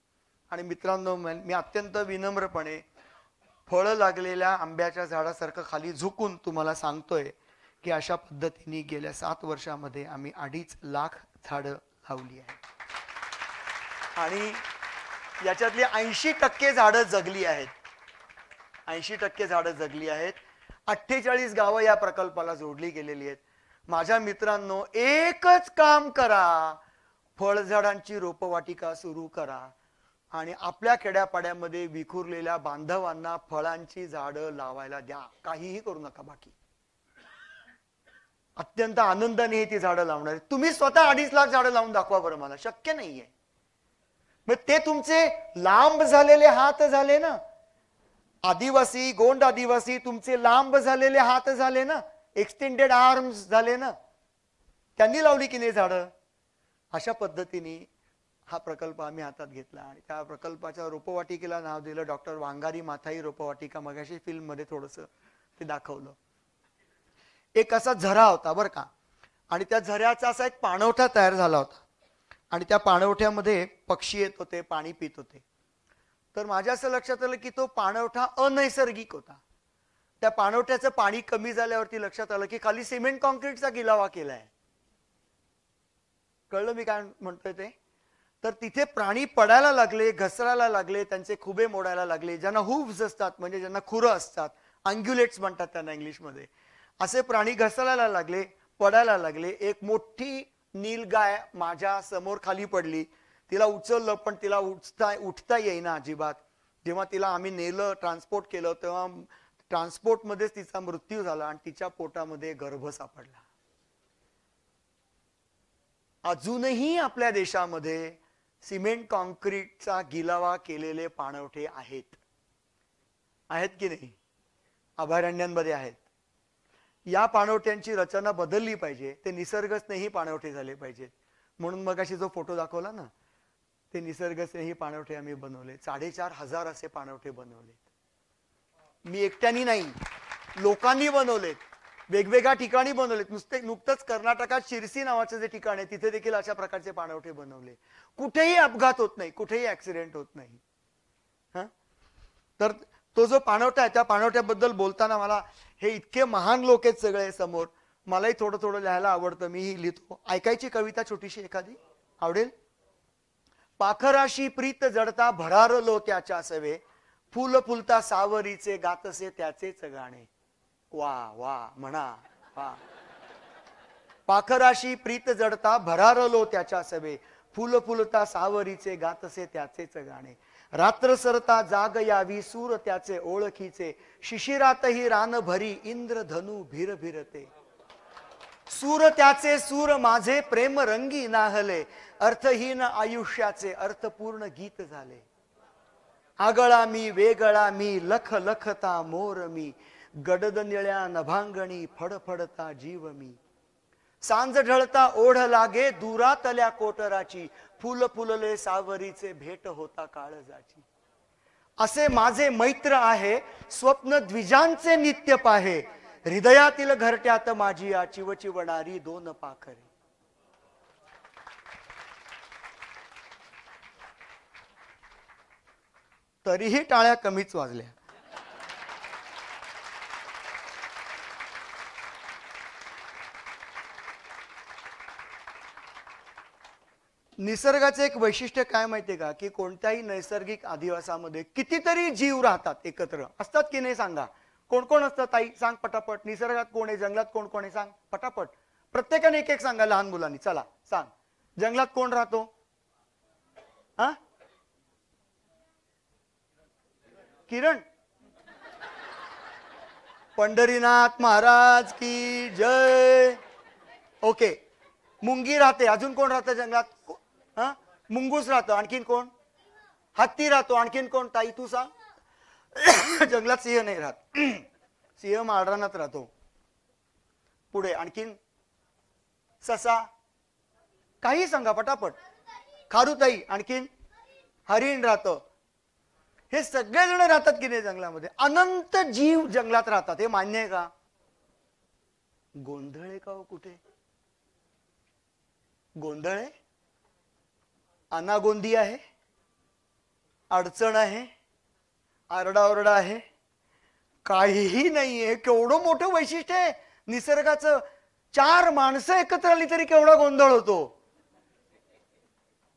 Speaker 1: आणि मित्रांनो, मी अत्यंत विनम्रपणे फळं लागलेल्या आंब्याच्या झाडासारखं खाली झुकून तुम्हाला सांगतोय की अशा पद्धतीने गेल्या 7 वर्षामध्ये आम्ही 2.5 लाख झाडं लावली आहेत. आणि याच्यातली 80% झाडं जगली आहेत. 80% झाडं जगली आहेत. 48 गावं या प्रकल्पाला जोडली गेलेली आहेत. माझ्या मित्रांनो, एकच काम करा, फळझाडांची रोपवाटिका सुरू करा आणि आपल्या खेड्यापाड्यामध्ये विखुरलेल्या बांधवांना फळांची झाडं लावायला द्या. काहीही करू नका बाकी. अत्यंत आनंदाने ती झाडं लावणार आहे. तुम्ही स्वतः 2.5 लाख झाडं लावून दाखवा बरं मला. शक्य नाहीये. मग ते तुमचे लांब झालेले हात झाले ना, आदिवासी, गोंड आदिवासी तुमचे लांब झालेले हात झाले ना, एक्सटेंडेड आर्म्स झाले ना, त्यांनी लावली की नाही झाडं. अशा पद्धतीने हा प्रकल्प आम्ही हातात घेतला आणि त्या प्रकल्पाच्या रोपवाटिकेला नाव दिलं डॉक्टर वांगारी माथाई रोपवाटिका. मगाशी फिल्म मध्ये थोडस ते दाखवलं. एक असा झरा होता बरं का, आणि त्या झऱ्याचा असा एक पाणवठा तयार झाला होता आणि त्या पाणवठ्यामध्ये पक्षी येत होते, पाणी पित होते. तर माझ्या असं लक्षात आलं की तो पाणवठा अनैसर्गिक होता. त्या पाणवठ्याचं पाणी कमी झाल्यावरती लक्षात आलं की खाली सिमेंट कॉन्क्रीटचा गिलावा केलाय. कळलं मी काय म्हणतोय ते. तर तिथे प्राणी पडायला लागले, घसरायला लागले, त्यांचे खुबे मोडायला लागले. ज्यांना हुव्स असतात, म्हणजे ज्यांना खुरं असतात, अँग्युलेट्स म्हणतात त्यांना इंग्लिशमध्ये, असे प्राणी घसरायला लागले, पडायला लागले. एक मोठी नीलगाय माझ्या समोर खाली पडली. तिला उचललं पण तिला उठता येईना अजिबात. जेव्हा तिला आम्ही नेलं, ट्रान्सपोर्ट केलं, तेव्हा ट्रान्सपोर्टमध्येच तिचा मृत्यू झाला आणि तिच्या पोटामध्ये गर्भ सापडला. अजूनही आपल्या देशामध्ये सिमेंट कॉन्क्रीटचा गिलावा केलेले पाणवठे आहेत. आहेत की नाही? अभयारण्यांमध्ये आहेत. या पाणवठ्यांची रचना बदलली पाहिजे. ते निसर्गस्नेही पाणवठे झाले पाहिजेत. म्हणून मगाशी जो फोटो दाखवला ना, ते निसर्गस्नेही पाणवठे आम्ही बनवले. 4,500 असे पाणवठे बनवलेत. मी एकट्यानी नाही, लोकांनी बनवलेत. वेगवेगळ्या ठिकाणी बनवलेत. नुकतंच कर्नाटकात शिरसी नावाचं जे ठिकाण आहे तिथे देखील अशा प्रकारचे पाणवठे बनवले. कुठेही अपघात होत नाही, कुठेही ऍक्सिडेंट होत नाही. तर तो जो पाणवठा आहे, त्या पाणवठ्याबद्दल बोलताना मला हे इतके महान लोक आहेत सगळे समोर, मलाही थोडं थोडं लिहायला आवडतं. मीही लिहितो. ऐकायची कविता छोटीशी एखादी आवडेल? पाखराशी प्रीत जडता भरारलो त्याच्या सवे, फुल फुलता सावरीचे गातसे त्याचेच गाणे. वा वा म्हणा वा. पाखराशी प्रीत जडता भरारलो त्याच्या सवे, फुल फुलता सावरीचे गातसे त्याचेच गाणे. रात्र सरता जाग यावी सूर त्याचे ओळखीचे, शिशिरातही रान भरी इंद्रधनु भीर भीरते. सूर त्याचे सूर माझे प्रेम रंगी नाहले, अर्थहीन आयुष्याचे अर्थपूर्ण गीत झाले. आगळा मी वेगळा मी लख लखता मोर मी, गडद निळ्या नभांगणी फडफडता जीव मी. सांज ढळता ओढ लागे दुरातल्या कोटराची, फुल फुलले सावरीचे भेट होता काळजाची. असे माझे मैत्र आहे स्वप्न द्विजांचे नित्य पाहे, हृदयातील घरट्यात माझी या चिवचिवणारी 2 पाखरे. तरीही टाळ्या कमीच वाजल्या. निसर्गाचं एक वैशिष्ट्य काय माहितीये का, की कोणत्याही नैसर्गिक अधिवासामध्ये कितीतरी जीव राहतात एकत्र, असतात की नाही सांगा. कोण कोण असतं ताई, सांग पटापट. निसर्गात कोण आहे, जंगलात कोण कोण आहे, सांग पटापट. प्रत्येकाने एक एक सांगा, लहान मुलांनी. चला सांग, जंगलात कोण राहतो? हा, किरण. पंढरीनाथ महाराज की जय. ओके. मुंगी राहते. अजून कोण राहतं जंगलात? हा, मुंगूस राहतो. आणखीन कोण? हत्ती राहतो. आणखीन कोण ताई तू सांग? जंगलात सिंह नाही राहत. सिंह माळरानात राहतो. पुढे आणखीन? ससा. काही सांगा पटापट. खारुताई. आणखीन? हरिण राहतं. हे सगळेजण राहतात की नाही जंगलामध्ये? अनंत जीव जंगलात राहतात. हे मान्य आहे का? गोंधळ आहे का हो कुठे? गोंधळ आहे, अनागोंदी आहे, अडचण आहे, आरडाओरडा आहे, काहीही नाहीये. केवढं मोठं वैशिष्ट्य आहे निसर्गाचं. 4 माणसं एकत्र आली तरी केवढा गोंधळ होतो,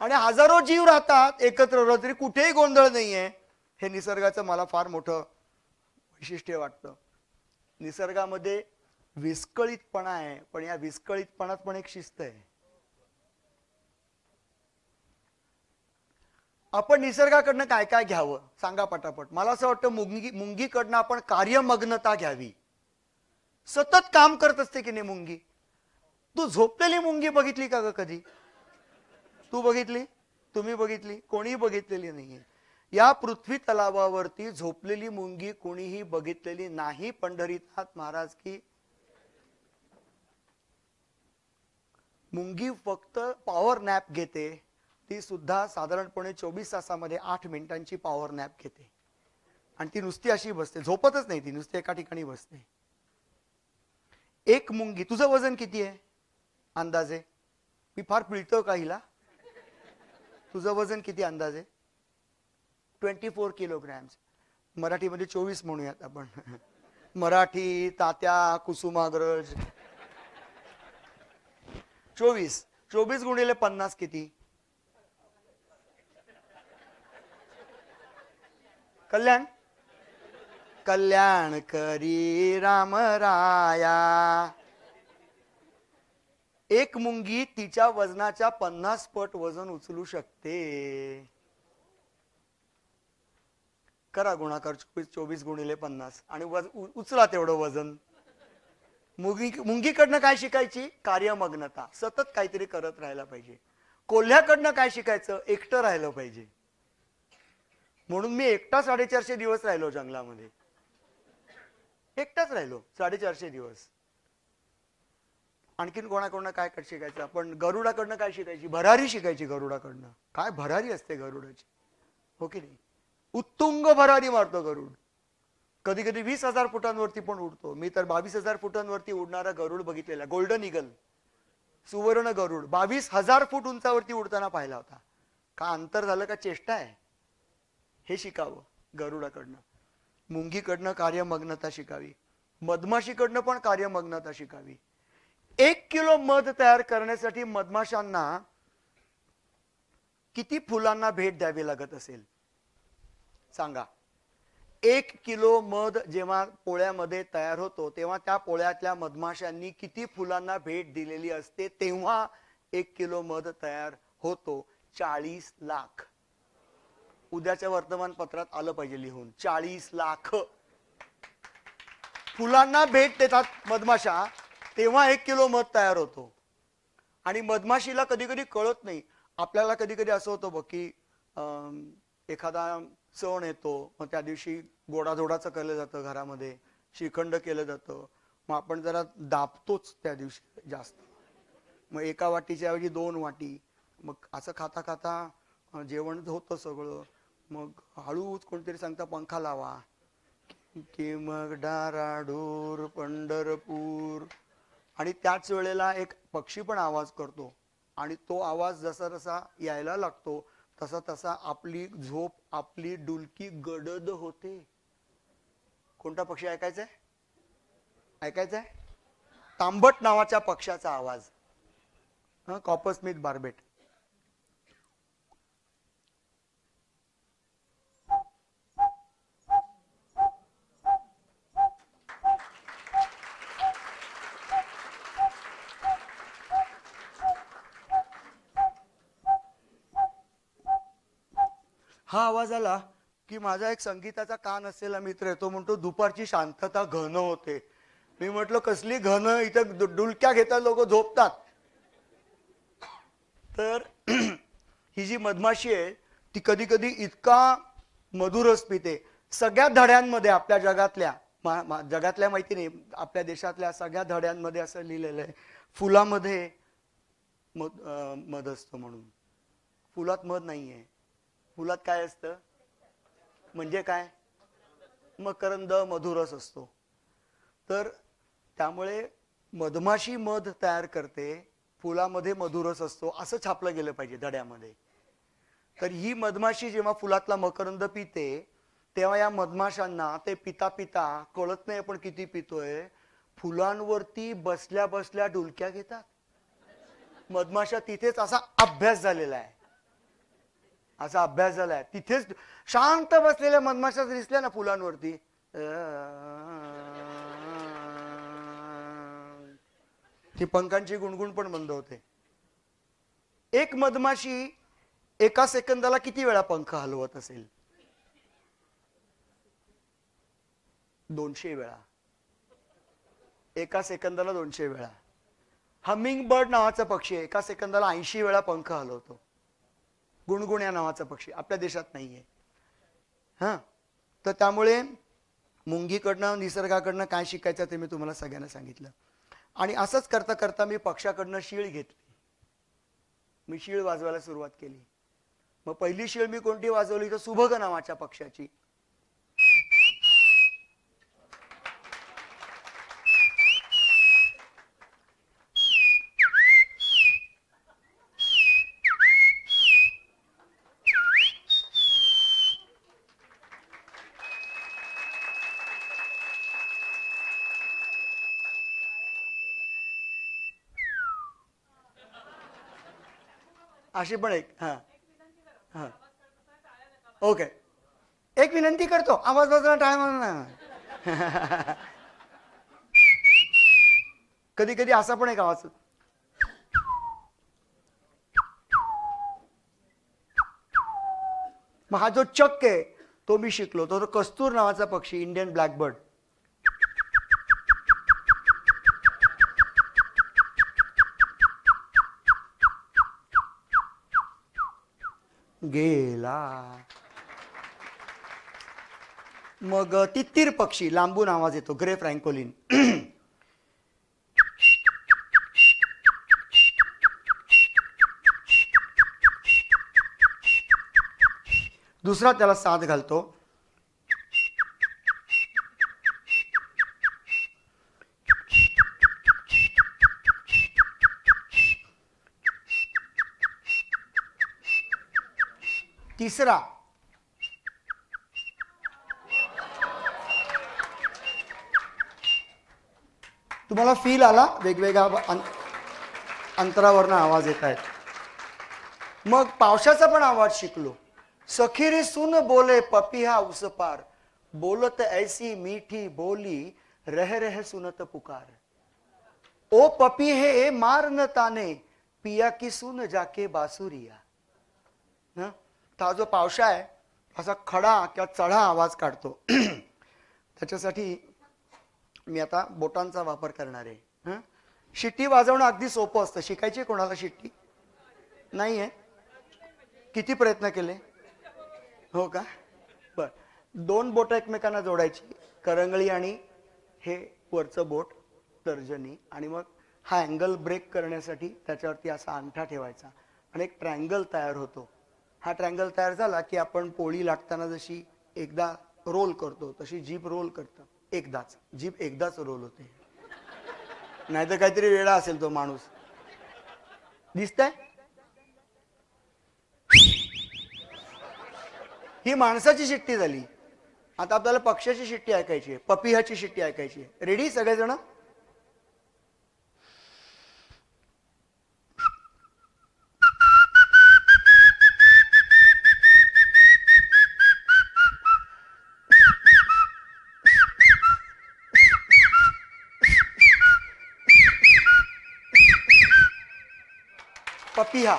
Speaker 1: आणि हजारो जीव राहतात एकत्र तरी कुठेही गोंधळ नाहीये. हे निसर्गाचं मला फार मोठं वैशिष्ट्य वाटतं. निसर्गामध्ये विस्कळीतपणा आहे, पण या विस्कळीतपणात पण एक शिस्त आहे. आपण निसर्गाकडनं काय काय घ्यावं सांगा पटापट. मला असं वाटतं मुंगीकडनं आपण कार्यमग्नता घ्यावी. सतत काम करत असते की नाही मुंगी. तू झोपलेली मुंगी बघितली का ग कधी? तू बघितली? तुम्ही बघितली? कोणीही बघितलेली नाहीये. या पृथ्वी तलावावरती झोपलेली मुंगी कोणीही बघितलेली नाही. पंढरीनाथ महाराज की. मुंगी फक्त पॉवर नॅप घेते. ती सुद्धा साधारणपणे 24 तासामध्ये 8 मिनिटांची पॉवर नॅप घेते, आणि ती नुसती अशी बसते, झोपतच नाही. ती नुसती एका ठिकाणी बसते. एक मुंगी. तुझं वजन किती आहे अंदाजे? मी फार पिळतो का हिला? तुझं वजन किती अंदाजे? 24 किलोग्रॅम्स. मराठीमध्ये 24 म्हणूयात आपण. मराठी तात्या कुसुमाग्रज. 24 गुणिले 50 किती? कल्याण. कल्याण करी राम राया. एक मुंगी तिच्या वजनाच्या 50 पट वजन उचलू शकते. करा गुणाकार 24 गुणिले 50 आणि उचला तेवढं वजन. मुंगीकडनं काय शिकायची? कार्यमग्नता. सतत काहीतरी करत राहायला पाहिजे. कोल्ह्याकडनं काय शिकायचं? एकटं राहिलं पाहिजे. म्हणून मी एकटा 450 दिवस राहिलो जंगलामध्ये. एकटाच राहिलो 450 दिवस. आणखीन कोणाकडनं काय शिकायचं आपण? गरुडाकडनं काय शिकायची? भरारी शिकायची गरुडाकडनं. काय भरारी असते गरुडाची, हो की नाही? उत्तुंग भरारी मारतो गरुड. कधी कधी 20,000 फुटांवरती पण उडतो. मी तर 22,000 फुटांवरती उडणारा गरुड बघितलेला. गोल्डन इगल, सुवर्ण गरुड 22,000 फूट उंचावरती उडताना पाहिला होता. का अंतर झालं का चेष्टा आहे? हे शिकावं गरुडाकडनं. मुंगीकडनं कार्यमग्नता शिकावी. मधमाशीकडनं पण कार्यमग्नता शिकावी. 1 किलो मध तयार करण्यासाठी मधमाशांना किती फुलांना भेट द्यावी लागत असेल सांगा? 1 किलो मध जेव्हा पोळ्यामध्ये तयार होतो तेव्हा त्या पोळ्यातल्या मधमाशांनी किती फुलांना भेट दिलेली असते तेव्हा 1 किलो मध तयार होतो? 40 लाख. उद्याच्या वर्तमानपत्रात आलं पाहिजे लिहून. 40 लाख फुलांना भेट देतात मधमाशा, तेव्हा 1 किलो मध तयार होतो. आणि मधमाशीला कधी कधी कळत नाही. आपल्याला कधी कधी असं होतं बघ की एखादा सण येतो, मग त्या दिवशी गोडाधोडाचं केलं जातं घरामध्ये, श्रीखंड केलं जातं, मग आपण जरा दाबतोच त्या दिवशी जास्त. मग एका वाटीच्या ऐवजी 2 वाटी. मग असं खाता खाता जेवण होतं सगळं. मग हळूच कोणतरी सांगता पंखा लावा की मग डाराडूर पंढरपूर. आणि त्याच वेळेला एक पक्षी पण आवाज करतो, आणि तो आवाज जसा जसा यायला लागतो तसा तसा आपली झोप, आपली डुलकी गडद होते. कोणता पक्षी ऐकायचाय? ऐकायचाय? तांबट नावाच्या पक्षाचा आवाज. Copper Smith barbette. हा आवाज आला की माझा एक संगीताचा कान असलेला मित्र आहे, तो म्हणतो दुपारची शांतता घन होते. मी म्हटलं कसली घन, इथं डुलक्या घेतात लोक, झोपतात. तर ही जी मधमाशी आहे ती कधी कधी इतका मधुर रस पिते. सगळ्या धड्यांमध्ये आपल्या जगातल्या जगातल्या माहिती नाही, आपल्या देशातल्या सगळ्या धड्यांमध्ये असं लिहिलेलं आहे फुलामध्ये मध असतं म्हणून. फुलात मध नाहीये. फुलात काय असतं म्हणजे काय, मकरंद, मधुरस असतो. तर त्यामुळे मधमाशी मध तयार करते, फुलामध्ये मधुरस असतो असं छापलं गेलं पाहिजे धड्यामध्ये. तर ही मधमाशी जेव्हा फुलातला मकरंद पिते तेव्हा या मधमाशांना ते पिता पिता कळत नाही आपण किती पितोय, फुलांवरती बसल्या बसल्या डुलक्या घेतात. मधमाशा तिथेच असा अभ्यास झालेला आहे, असा अभ्यास झालाय. तिथेच शांत बसलेल्या मधमाशा दिसल्या ना फुलांवरती, ती पंखांची गुणगुण पण बंद होते. एक मधमाशी एका सेकंदाला किती वेळा पंख हलवत असेल? 200 वेळा. एका सेकंदाला 200 वेळा. हमिंग बर्ड नावाचा पक्षी आहे, एका सेकंदाला 80 वेळा पंख हलवतो. गुणगुण्या नावाचा पक्षी आपल्या देशात नाहीये. तर त्यामुळे मुंगीकडनं, निसर्गाकडनं काय शिकायचं ते मी तुम्हाला सगळ्यांना सांगितलं. आणि असंच करता करता मी पक्षाकडनं शीळ घेतली. मी शीळ वाजवायला सुरुवात केली. मग पहिली शीळ मी कोणती वाजवली तर सुभग नावाच्या पक्षाची. अशी पण एक. ओके, एक विनंती करतो, आवाज वाजवला टाळ्या वाजवणार. कधी कधी असा पण एक आवाज. मग हा जो चक्क आहे तो मी शिकलो. तो कस्तूर नावाचा पक्षी, इंडियन ब्लॅकबर्ड. गेला. मग तित्तीर पक्षी, लांबून आवाज येतो, ग्रे फ्रँकोलिन. दुसरा त्याला साथ घालतो. तिसरा तुम्हाला फील आला, वेगवेगळ्या अंतरावरनं आवाज येत आहेत. मग पावसाचा पण आवाज शिकलो. सखीरी सुन बोले पपिहा उस पार, बोलत ऐसी मीठी बोली, रह रह सुनत पुकार. ओ पपी हे मार न ताने, पिया की सुन जाके बासुरिया. हा जो पावसा आहे असा खडा किंवा चढा आवाज काढतो. त्याच्यासाठी मी आता बोटांचा वापर करणार आहे. शिट्टी वाजवणं अगदी सोपं असतं. शिकायची कोणाला शिट्टी नाहीये? किती प्रयत्न केले? हो का? बर, 2 बोट एकमेकांना जोडायची, करंगळी आणि हे वरचं बोट, तर्जनी, आणि मग हा अँगल ब्रेक करण्यासाठी त्याच्यावरती असा अंगठा ठेवायचा आणि एक ट्रायंगल तयार होतो. हा ट्रायंगल तयार झाला की आपण पोळी लाटताना जशी एकदा रोल करतो तशी जीभ रोल करतं. एकदाच जीभ एकदाच रोल होते, नाहीतर काहीतरी वेडा असेल तो माणूस. दिसतंय? ही माणसाची शिट्टी झाली. आता आपल्याला पक्षाची शिट्टी ऐकायची आहे, पपिहाची शिट्टी ऐकायची आहे. रेडी सगळेजण? पपिहा.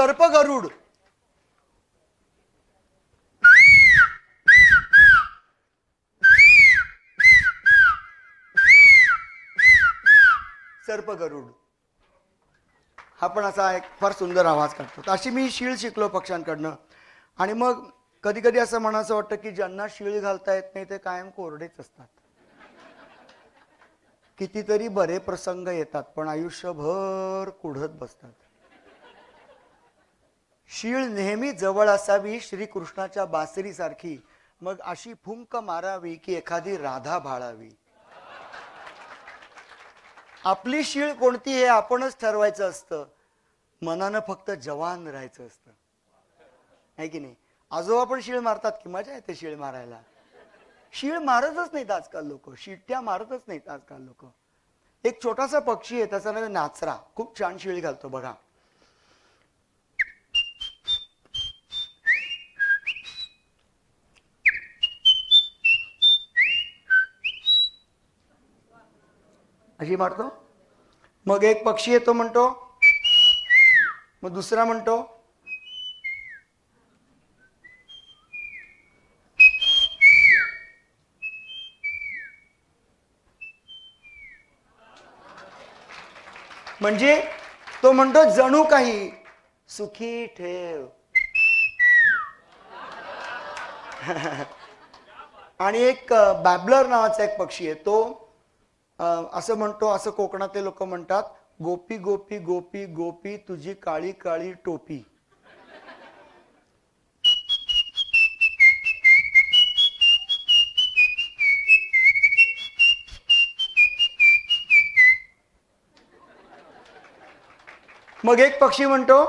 Speaker 1: सर्प गरुड, सर्प गरुड हा पण असा एक फार सुंदर आवाज काढतो. अशी मी शीळ शिकलो पक्ष्यांकडनं. आणि मग कधी कधी असं म्हणायचं वाटतं की ज्यांना शीळ घालता येत नाही ते कायम कोरडेच असतात. कितीतरी बरे प्रसंग येतात पण आयुष्यभर कुढत बसतात. शीळ नेहमी जवळ असावी श्रीकृष्णाच्या बासरी सारखी, मग अशी फुंक मारावी की एखादी राधा भाळावी. आपली शीळ कोणती हे आपणच ठरवायचं असतं. मनानं फक्त जवान राहायचं असतं, आहे की नाही? आजोबा पण शीळ मारतात की, मजा येते शीळ मारायला. शीळ मारतच नाहीत आजकाल लोक, शिट्ट्या मारतच नाहीत आजकाल लोक. एक छोटासा पक्षी आहे त्याचा नाव नाचरा, खूप छान शीळ घालतो बघा. अशी मारतो. मग एक पक्षी येतो म्हणतो, मग दुसरा म्हणतो, म्हणजे तो म्हणतो जणू काही सुखी ठेव. आणि एक बॅबलर नावाचा एक पक्षी आहे तो असं म्हणतो, असं कोकणातले लोक म्हणतात, गोपी गोपी गोपी गोपी तुझी काळी काळी टोपी. मग एक पक्षी म्हणतो,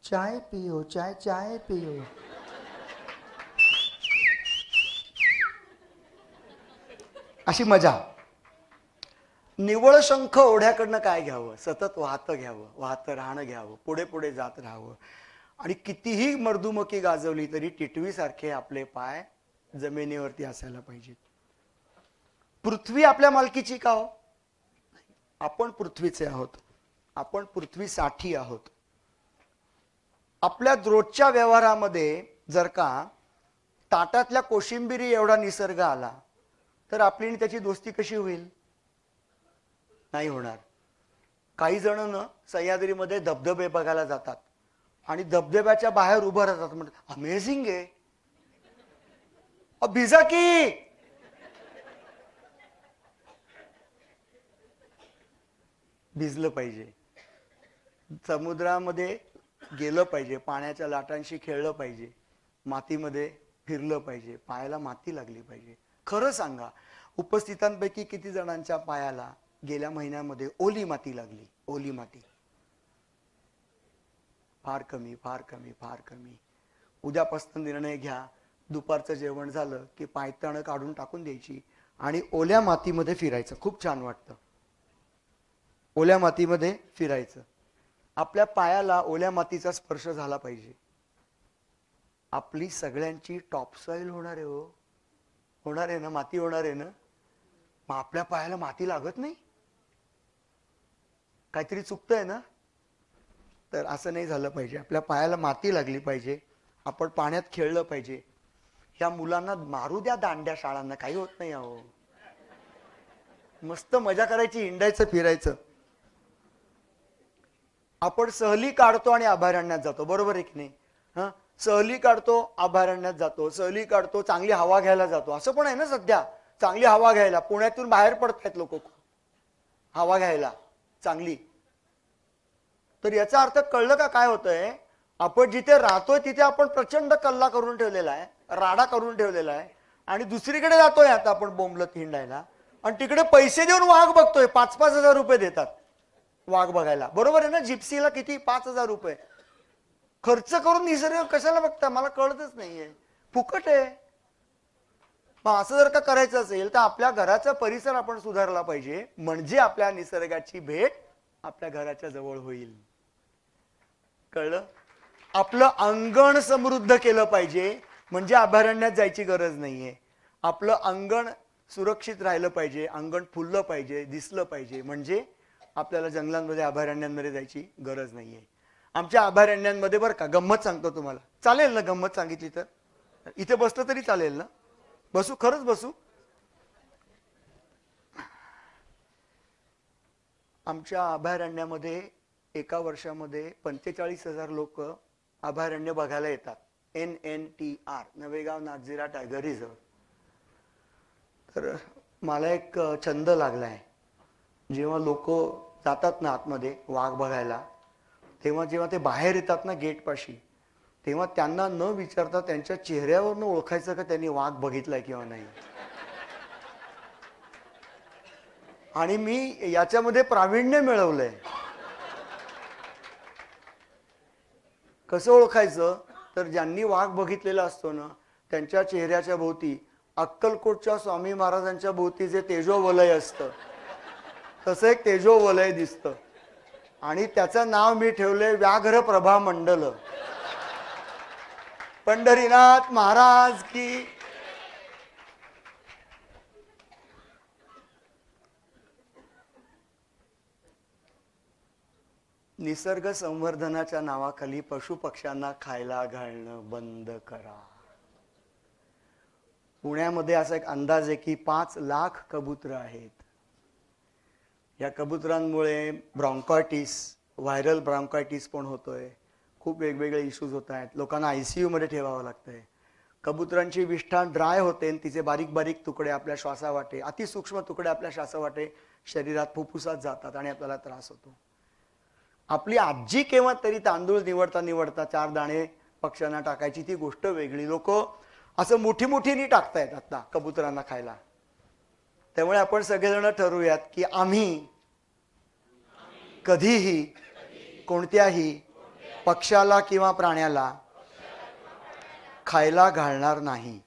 Speaker 1: चाय पियो चाय चाय पियो. अशी मजा. निव्वळ शंख ओढ्याकडनं काय घ्यावं, सतत वाहतं घ्यावं, वाहतं राहणं घ्यावं, पुढे पुढे जात राहावं. आणि कितीही मर्दुमकी गाजवली तरी टिटवीसारखे आपले पाय जमिनीवरती असायला पाहिजेत. पृथ्वी आपल्या मालकीची का हो? आपण पृथ्वीचे आहोत, आपण पृथ्वीसाठी आहोत. आपल्या रोजच्या व्यवहारामध्ये जर का ताटातल्या कोशिंबिरी एवढा निसर्ग आला तर आपली आणि त्याची दोस्ती कशी होईल? नाही होणार. काही जण ना सह्याद्रीमध्ये धबधबे बघायला जातात आणि धबधब्याच्या बाहेर उभं राहतात, म्हणतात अमेझिंग आहे, भिजा की. भिजलं पाहिजे, समुद्रामध्ये गेलं पाहिजे, पाण्याच्या लाटांशी खेळलं पाहिजे, मातीमध्ये फिरलं पाहिजे, पायाला माती लागली पाहिजे. खरं सांगा, उपस्थितांपैकी किती जणांच्या पायाला गेल्या महिन्यामध्ये ओली माती लागली? ओली माती फार कमी, फार कमी, फार कमी. उद्यापासून निर्णय घ्या, दुपारचं जेवण झालं की पायताणं काढून टाकून द्यायची आणि ओल्या मातीमध्ये फिरायचं. खूप छान वाटतं ओल्या मातीमध्ये फिरायचं. आपल्या पायाला ओल्या मातीचा स्पर्श झाला पाहिजे. आपली सगळ्यांची टॉपसॉइल होणार आहे हो, होणार आहे ना, माती होणार आहे ना. मग आपल्या पायाला माती लागत नाही, काहीतरी चुकतंय ना. तर असं नाही झालं पाहिजे. आपल्या पायाला माती लागली पाहिजे, आपण पाण्यात खेळलं पाहिजे. ह्या मुलांना मारू द्या दांड्या, शाळांना काही होत नाही अहो. मस्त मजा करायची, हिंडायचं फिरायचं. आपण सहली काढतो आणि अभयारण्यात जातो, बरोबर आहे की नाही? हा, सहली काढतो, अभयारण्यात जातो, सहली काढतो, चांगली हवा घ्यायला जातो. असं पण आहे ना सध्या, चांगली हवा घ्यायला पुण्यातून बाहेर पडतायत लोक हवा घ्यायला चांगली. तर याचा अर्थ कळलं का काय होतंय? आपण जिथे राहतोय तिथे आपण प्रचंड कल्ला करून ठेवलेला आहे, राडा करून ठेवलेला आहे. आणि दुसरीकडे जातोय आता आपण बोंबलत हिंडायला आणि तिकडे पैसे देऊन वाघ बघतोय. 5-5 हजार रुपये देतात वाघ बघायला, बरोबर आहे ना? जिप्सीला किती? 5 हजार रुपये खर्च करून निसर्ग कशाला बघता? मला कळतच नाहीये, फुकट आहे. मग असं जर का करायचं असेल तर आपल्या घराचा परिसर आपण सुधारला पाहिजे, म्हणजे आपल्या निसर्गाची भेट आपल्या घराच्या जवळ होईल. कळलं? आपलं अंगण समृद्ध केलं पाहिजे, म्हणजे अभयारण्यात जायची गरज नाहीये. आपलं अंगण सुरक्षित राहिलं पाहिजे, अंगण फुललं पाहिजे, दिसलं पाहिजे, म्हणजे आपल्याला जंगलांमध्ये अभयारण्यांमध्ये जायची गरज नाहीये. आमच्या अभयारण्यांमध्ये बरं का गंमत सांगतो तुम्हाला, चालेल ना गंमत सांगितली तर? इथे बसलं तरी चालेल ना? बसू, खरंच बसू? आमच्या अभयारण्यामध्ये एका वर्षामध्ये 45,000 लोक अभयारण्य बघायला येतात. NNTR, Navegaon Nagzira tiger reserve. तर मला एक छंद लागलाय, जेव्हा लोक जातात ना आतमध्ये वाघ बघायला, तेव्हा जेव्हा ते बाहेर येतात ना गेटपाशी, तेव्हा त्यांना न विचारता त्यांच्या चेहऱ्यावरनं ओळखायचं का त्यांनी वाघ बघितलाय किंवा नाही. आणि मी याच्यामध्ये प्रावीण्य मिळवलंय. कसं ओळखायचं तर ज्यांनी वाघ बघितलेला असतो ना, त्यांच्या चेहऱ्याच्या भोवती अक्कलकोटच्या स्वामी महाराजांच्या भोवती जे तेजोवलय असतं, तसं एक तेजोवलय दिसतं. आणि त्याचं नाव मी ठेवलंय व्याघ्र प्रभा मंडल. पंढरीनाथ महाराज की. निसर्ग संवर्धनाच्या नावाखाली पशु पक्ष्यांना खायला घालणं बंद करा. पुण्यामध्ये असा एक अंदाज आहे की 5 लाख कबूतर आहेत. या कबुतरांमुळे ब्रॉन्कायटिस, व्हायरल ब्रॉन्कायटिस पण होतोय. खूप वेगवेगळे इश्यूज होत आहेत. लोकांना ICU मध्ये ठेवावं लागतंय. कबुतरांची विष्ठा ड्राय होते आणि तिचे बारीक बारीक तुकडे आपल्या श्वासावाटे, अतिसूक्ष्म तुकडे आपल्या श्वासावाटे शरीरात फुफ्फुसात जातात आणि आपल्याला त्रास होतो. आपली आजी केव्हा तरी तांदूळ निवडता निवडता 4 दाणे पक्ष्यांना टाकायची, ती गोष्ट वेगळी. लोक असं मोठी मोठीनी टाकतायत आता कबुतरांना खायला. त्यामुळे आपण सगळेजण ठरवूयात की आम्ही कधीही कोणत्याही पक्षाला किंवा प्राण्याला खायला घालणार नाही.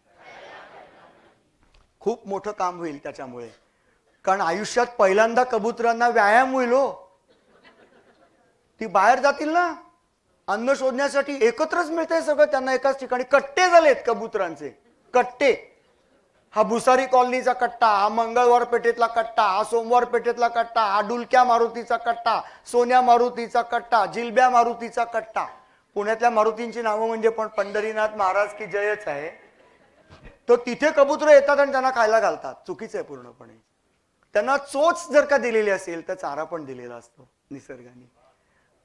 Speaker 1: खूप मोठं काम होईल त्याच्यामुळे, कारण आयुष्यात पहिल्यांदा कबुतरांना व्यायाम होईल हो. ती बाहेर जातील ना अन्न शोधण्यासाठी, एकत्रच मिळतंय सगळं त्यांना एकाच ठिकाणी. कट्टे झालेत कबुतरांचे, कट्टे. हा भुसारी कॉलनीचा कट्टा, हा मंगळवार पेठेतला कट्टा, हा सोमवार पेठेतला कट्टा, हा डुलक्या मारुतीचा कट्टा, सोन्या मारुतीचा कट्टा, जिलब्या मारुतीचा कट्टा. पुण्यातल्या मारुतींची नावं म्हणजे पण पंढरीनाथ महाराज की जयच आहे. तो तिथे कबुतर येतात आणि त्यांना खायला घालतात. चुकीचं आहे पूर्णपणे. त्यांना चोच जर का दिलेली असेल तर चारा पण दिलेला असतो निसर्गाने,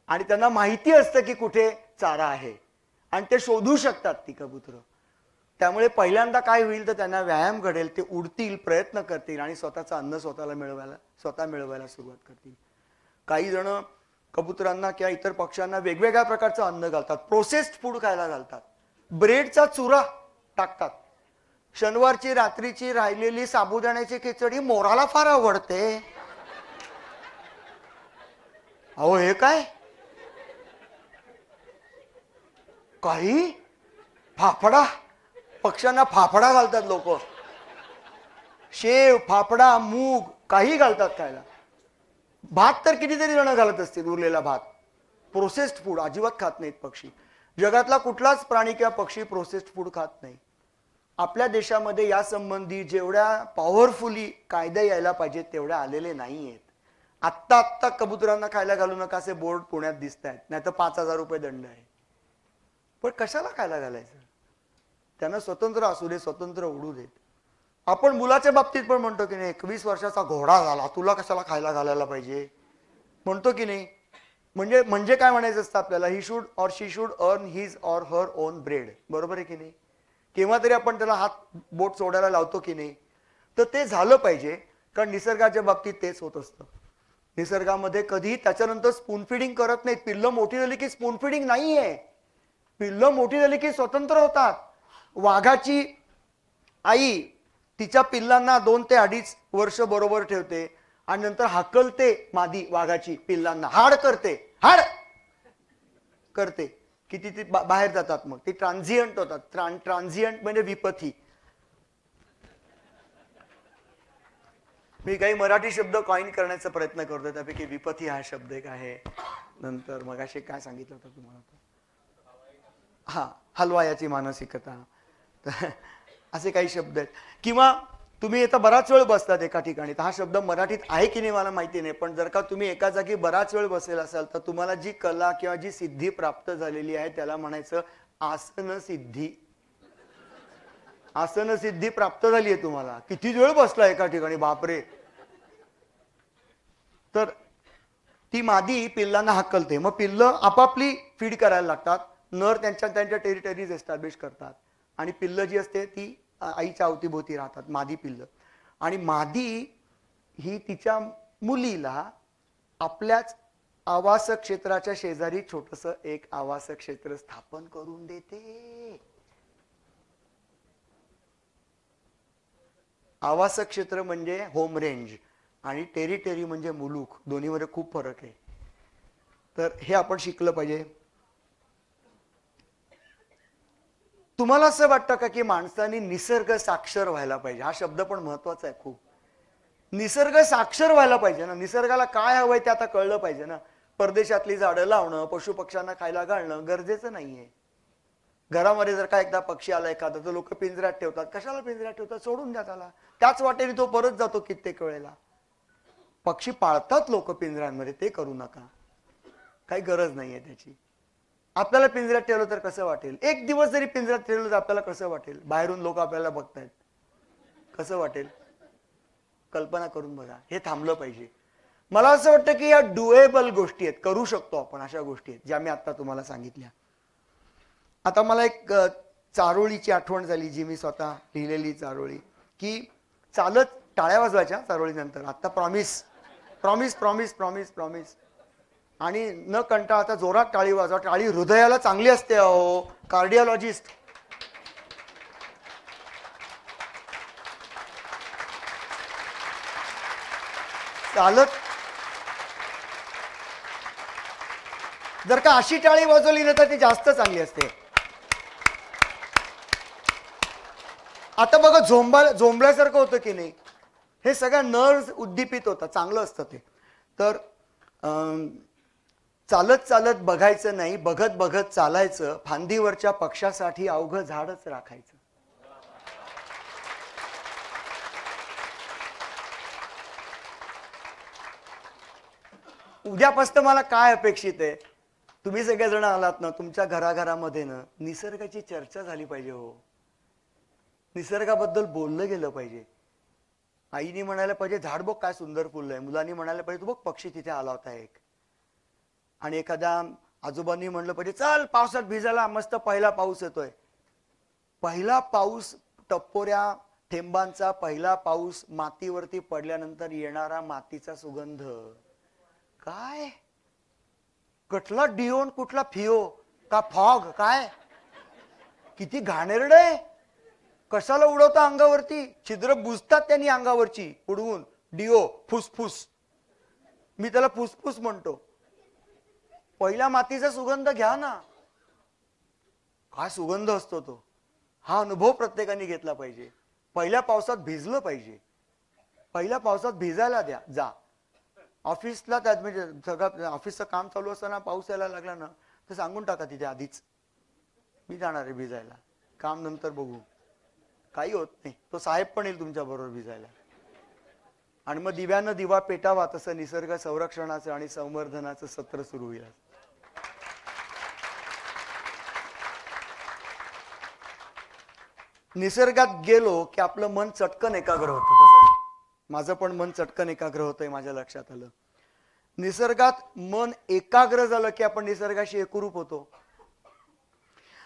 Speaker 1: आणि त्यांना माहिती असतं की कुठे चारा आहे आणि ते शोधू शकतात ती कबुतर. त्यामुळे पहिल्यांदा काय होईल तर त्यांना व्यायाम घडेल, ते उडतील, प्रयत्न करतील आणि स्वतःचं अन्न स्वतः मिळवायला सुरुवात करतील. काही जण कबुतरांना किंवा इतर पक्ष्यांना वेगवेगळ्या प्रकारचं अन्न घालतात. प्रोसेस्ड फूड खायला घालतात. ब्रेडचा चुरा टाकतात. शनिवारची रात्रीची राहिलेली साबुदाण्याची खिचडी मोराला फार आवडते. अहो हे काय, काही फाफडा, पक्ष्यांना फाफडा घालतात लोक. शेव, फाफडा, मूग काही घालतात खायला. भात तर कितीतरी जण घालत असतील, उरलेला भात. प्रोसेस्ड फूड अजिबात खात नाहीत पक्षी. जगातला कुठलाच प्राणी किंवा पक्षी प्रोसेस्ड फूड खात नाही. आपल्या देशामध्ये या संबंधी जेवढ्या पॉवरफुली कायदे यायला पाहिजेत तेवढ्या आलेले नाहीयेत. आत्ता आत्ता कबुतरांना खायला घालू नका असे बोर्ड पुण्यात दिसत आहेत, नाही तर 5,000 रुपये दंड आहे. पण कशाला खायला घालायचं? त्यांना स्वतंत्र असू दे, स्वतंत्र उडू देत. आपण मुलाच्या बाबतीत पण म्हणतो की नाही, 21 वर्षाचा घोडा झाला, तुला कशाला खायला घालायला पाहिजे म्हणतो की नाही. म्हणजे काय म्हणायचं असतं आपल्याला, he should or she should earn his or her own bread. बरोबर आहे की नाही? केव्हा तरी आपण त्याला हात बोट सोडायला लावतो की नाही. तर ते झालं पाहिजे, कारण निसर्गाच्या बाबतीत तेच होत असतं. निसर्गामध्ये कधी त्याच्यानंतर स्पून फिडिंग करत नाहीत. पिल्लं मोठी झाली की स्पून फिडिंग नाहीये. पिल्लं मोठी झाली की स्वतंत्र होतात. वाघाची आई तिच्या पिल्लांना 2 ते 2.5 वर्ष बरोबर ठेवते आणि नंतर हाकलते मादी वाघाची पिल्लांना. हाड करते की ती बाहेर जातात. मग ती ट्रान्झियंट होतात. ट्रान्झियंट म्हणजे विपथी. मी काही मराठी शब्द कॉइन करण्याचा प्रयत्न करतो, त्यापैकी विपथी हा शब्द एक आहे. नंतर मगाशी काय सांगितलं होतं तुम्हाला, हा, हलवायाची मानसिकता, असे काही शब्द आहेत. किंवा तुम्ही आता बराच वेळ बसतात एका ठिकाणी, तर हा शब्द मराठीत आहे की नाही मला माहिती नाही, पण जर का तुम्ही एका जागी बराच वेळ बसेल असाल तर तुम्हाला जी कला किंवा जी सिद्धी प्राप्त झालेली आहे त्याला म्हणायचं आसन सिद्धी. आसन सिद्धी प्राप्त झाली आहे तुम्हाला. किती वेळ बसला एका ठिकाणी, बापरे. तर ती मादी पिल्लांना हाकलते, मग पिल्ल आपापली फीड करायला लागतात. नर त्यांच्या टेरिटरीज एस्टॅब्लिश करतात आणि पिल्ल जी असते ती आईच्या अवतीभोवती राहतात, मादी पिल्ल. आणि मादी ही तिच्या मुलीला आपल्याच आवास क्षेत्राच्या शेजारी छोटस एक आवास क्षेत्र स्थापन करून देते. आवास क्षेत्र म्हणजे होम रेंज आणि टेरिटरी म्हणजे मुलूक, दोन्हीमध्ये खूप फरक आहे. तर हे आपण शिकलं पाहिजे. तुम्हाला असं वाटतं का की माणसाने निसर्ग साक्षर व्हायला पाहिजे? हा शब्द पण महत्वाचा आहे खूप. निसर्ग साक्षर व्हायला पाहिजे ना. निसर्गाला काय हवंय ते आता कळलं पाहिजे ना. परदेशातली झाडं लावणं, पशु पक्ष्यांना खायला घालणं गरजेचं नाहीये. घरामध्ये जर का एकदा पक्षी आला एखादा तर लोक पिंजऱ्यात ठेवतात. कशाला पिंजऱ्यात ठेवतात? सोडून द्या त्याला, त्याच वाटेने तो परत जातो कित्येक वेळेला. पक्षी पाळतात लोक पिंजऱ्यांमध्ये, ते करू नका, काही गरज नाहीये त्याची. आपल्याला पिंजऱ्यात ठेवलं तर कसं वाटेल? एक दिवस जरी पिंजऱ्यात ठेवलं तर आपल्याला कसं वाटेल? बाहेरून लोक आपल्याला बघतायत, कसं वाटेल? कल्पना करून बघा. हे थांबलं पाहिजे. मला असं वाटतं की या डुएबल गोष्टी आहेत, करू शकतो आपण. अशा गोष्टी आहेत ज्या मी आता तुम्हाला सांगितल्या. आता मला एक चारोळीची आठवण झाली, जी मी स्वतः लिहिलेली चारोळी, की चालत टाळ्या वाजवायच्या चारोळीनंतर. आता promise promise promise promise promise आणि न कंटाळता जोरात टाळी वाजवा. टाळी हृदयाला चांगली असते अहो, कार्डिओलॉजिस्ट. चालत जर का अशी टाळी वाजवली ना तर ती जास्त चांगली असते. आता बघा झोंबल्यासारखं होतं की नाही, हे सगळ्या नर्व्स उद्दीपित होतात, चांगलं असतं ते. तर चालत चालत बघायचं नाही, बघत बघत चालायचं. फांदीवरच्या पक्षासाठी अवघं झाडच राखायचं. उद्यापासून मला काय अपेक्षित आहे? तुम्ही सगळेजण आलात ना, तुमच्या घराघरामध्ये ना निसर्गाची चर्चा झाली पाहिजे हो. निसर्गाबद्दल बोललं गेलं पाहिजे. आईने म्हणायला पाहिजे झाड बघ काय सुंदर फुललंय. मुलांनी म्हणायला पाहिजे तू बघ पक्षी तिथे आला होता एक. आणि एखाद्या आजोबांनी म्हणलं पाहिजे चल पावसात भिजायला, मस्त पहिला पाऊस येतोय. पहिला पाऊस, टप्पोऱ्या थेंबांचा पहिला पाऊस, मातीवरती पडल्यानंतर येणारा मातीचा सुगंध, काय कुठला डिओन, कुठला फिओ का फॉग, काय किती घाणेरडं आहे. कशाला उडवता अंगावरती? छिद्र बुजतात त्यांनी अंगावरची उडवून. डिओ, फुसफुस, मी त्याला फुसफुस म्हणतो. पहिल्या मातीचा सुगंध घ्या ना, काय सुगंध असतो तो. हा अनुभव प्रत्येकाने घेतला पाहिजे. पहिल्या पावसात भिजलं पाहिजे. पहिल्या पावसात भिजायला द्या. जा ऑफिसला, त्यात म्हणजे सगळं ऑफिसचं काम चालू असताना पाऊस यायला लागला ना तर सांगून टाका तिथे आधीच, मी जाणार आहे भिजायला, काम नंतर बघू. काही होत नाही, तो साहेब पण येईल तुमच्या बरोबर भिजायला. आणि मग दिव्यानं दिवा पेटावा, तसं निसर्ग संरक्षणाचं आणि संवर्धनाचं सत्र सुरू होईल. निसर्गात गेलो की आपलं मन चटकन एकाग्र होतं. तसं माझं पण मन चटकन एकाग्र होतंय, माझ्या लक्षात आलं. निसर्गात मन एकाग्र झालं की आपण निसर्गाशी एकरूप होतो.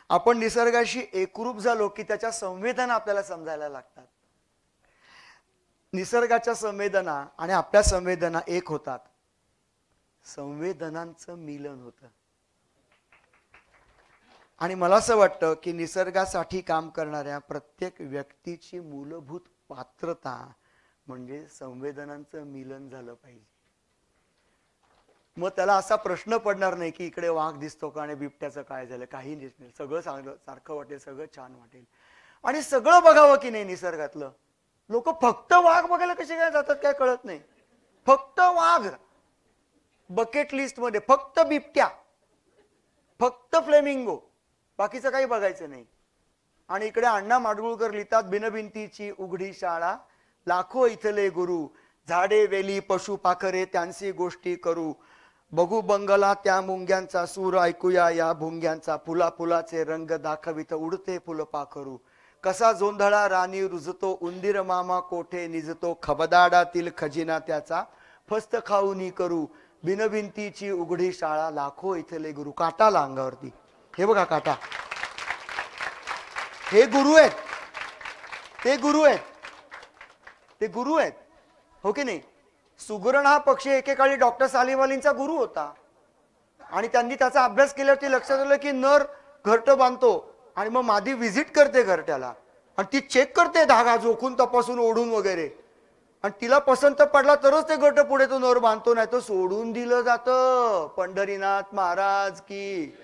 Speaker 1: आपण निसर्गाशी एकरूप झालो की त्याच्या संवेदना आपल्याला समजायला लागतात. निसर्गाच्या संवेदना आणि आपल्या संवेदना एक होतात. संवेदनांचं मिलन होतं. आणि मला असं वाटतं की निसर्गासाठी काम करणाऱ्या प्रत्येक व्यक्तीची मूलभूत पात्रता म्हणजे संवेदनांचं मिलन झालं पाहिजे. मग त्याला असा प्रश्न पडणार नाही की इकडे वाघ दिसतो का आणि बिबट्याचं काय झालं, काही नाही, सगळं सारखं वाटेल, सगळं छान वाटेल. आणि सगळं बघावं की नाही निसर्गातलं. लोक फक्त वाघ बघायला कसे काय जातात काय कळत नाही. फक्त वाघ बकेट लिस्ट मध्ये, फक्त बिबट्या, फक्त फ्लेमिंगो, बाकीचं काही बघायचं नाही. आणि इकडे अण्णा माडगुळकर लिहितात, बिनभिंतीची उघडी शाळा, लाखो इथले गुरु, झाडे वेली पशु पाखरे त्यांची गोष्टी करू, बघू बंगला त्या मुंग्यांचा सूर, ऐकूया या भुंग्यांचा, फुला फुलाचे रंग दाखवित उडते फुल पाखरू, कसा जोंधळा राणी रुजतो, उंदीर मामा कोठे निजतो, खबदाडातील खजिना त्याचा फस्त खाऊनी करू, बिनभिंतीची उघडी शाळा, लाखो इथले गुरु. काटा अंगावरती, हे बघा काटा, हे गुरु आहेत, ते गुरु आहेत, ते गुरु आहेत, हो की नाही. सुगरण हा पक्षी एकेकाळी डॉक्टर सालीम अलींचा गुरु होता आणि त्यांनी त्याचा अभ्यास केल्यावरती लक्षात आलं की नर घरटं बांधतो आणि मग मादी व्हिजिट करते घरट्याला आणि ती चेक करते धागा जोखून तपासून ओढून वगैरे, आणि तिला पसंत पडला तरच ते घरटं पुढे तो नर बांधतो, नाही तो सोडून दिलं जातं. पंढरीनाथ महाराज की.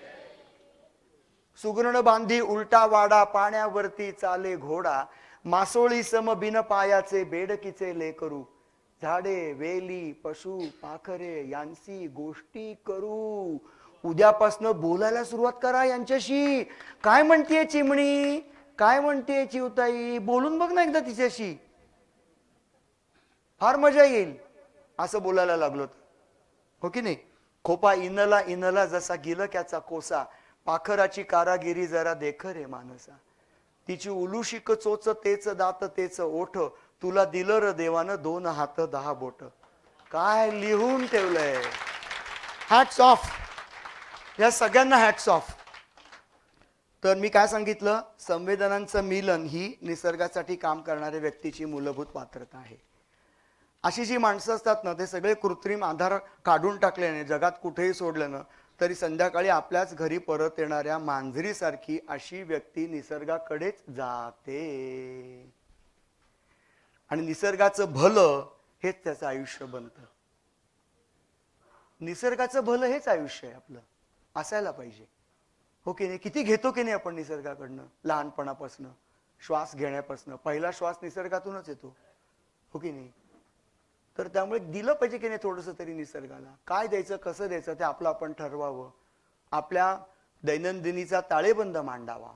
Speaker 1: सुगरण बांधी उलटा वाडा, पाण्यावरती चाले घोडा, मासोळी सम बिन पायाचे बेडकीचे लेकरू, झाडे वेली पशु पाखरे यांची गोष्टी करू. उद्यापासनं बोलायला सुरुवात करा यांच्याशी. काय म्हणतेय चिमणी, काय म्हणतेय चिवताई, बोलून बघ ना एकदा तिच्याशी, फार मजा येईल. असं बोलायला लागलो तर, हो की नाही. खोपा इनला इनला जसा गिलक्याचा कोसा, पाखराची कारागिरी जरा देख रे मानसा, तिची उलुशिक चोच तेच दात तेच ओठ, तुला दिलं र देवानं 2 हात 10 बोट. काय लिहून ठेवलंय. हॅट्स ऑफ, या सगळ्यांना हॅट्स ऑफ. तर मी काय सांगितलं, संवेदनांचं मिलन ही निसर्गासाठी काम करणाऱ्या व्यक्तीची मूलभूत पात्रता आहे. अशी जी माणसं असतात ना, ते सगळे कृत्रिम आधार काढून टाकल्याने, जगात कुठेही सोडलं ना तरी संध्याकाळी आपल्याच घरी परत येणाऱ्या मांजरीसारखी अशी व्यक्ती निसर्गाकडेच जाते. आणि निसर्गाचं भलं हेच त्याचं आयुष्य बनतं. निसर्गाचं भलं हेच आयुष्य आहे आपलं, असायला पाहिजे, हो की नाही. किती घेतो की नाही आपण निसर्गाकडनं, लहानपणापासून, श्वास घेण्यापासून. पहिला श्वास निसर्गातूनच येतो, हो की नाही. तर त्यामुळे दिलं पाहिजे की नाही थोडंसं तरी निसर्गाला. काय द्यायचं, कसं द्यायचं ते आपलं आपण ठरवावं. आपल्या दैनंदिनीचा ताळेबंद मांडावा,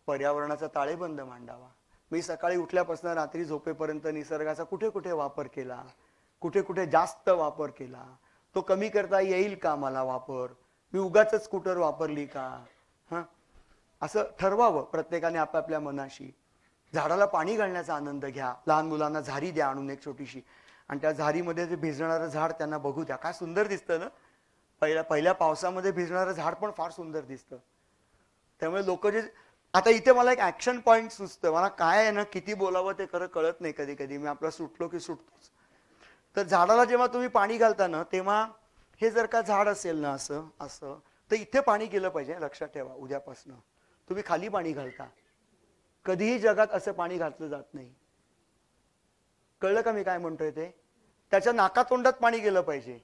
Speaker 1: पर्यावरणाचा ताळेबंद मांडावा. मी सकाळी उठल्यापासून रात्री झोपेपर्यंत निसर्गाचा कुठे कुठे वापर केला, कुठे कुठे जास्त वापर केला, तो कमी करता येईल का मला वापर, मी उगाच स्कूटर वापरली का, असं ठरवावं प्रत्येकाने आपापल्या मनाशी. झाडाला पाणी घालण्याचा आनंद घ्या. लहान मुलांना झारी द्या आणून एक छोटीशी, आणि त्या झारीमध्ये जे भिजणारं झाड त्यांना बघू द्या. काय सुंदर दिसतं ना. पहिल्या पावसामध्ये भिजणारं झाड पण फार सुंदर दिसतं. त्यामुळे लोक जे, आता इथे मला एक ऍक्शन पॉइंट सुचतं. मला काय आहे ना, किती बोलावं ते खरं कळत नाही कधी कधी. मी आपला सुटलो की सुटतोच. तर झाडाला जेव्हा तुम्ही पाणी घालता ना, तेव्हा हे जर का झाड असेल ना असं असं, तर इथे पाणी गेलं पाहिजे. लक्षात ठेवा, उद्यापासनं तुम्ही खाली पाणी घालता, कधीही जगात असं पाणी घातलं जात नाही. कळलं का मी काय म्हणतोय ते. त्याच्या नाकातोंडात पाणी गेलं पाहिजे.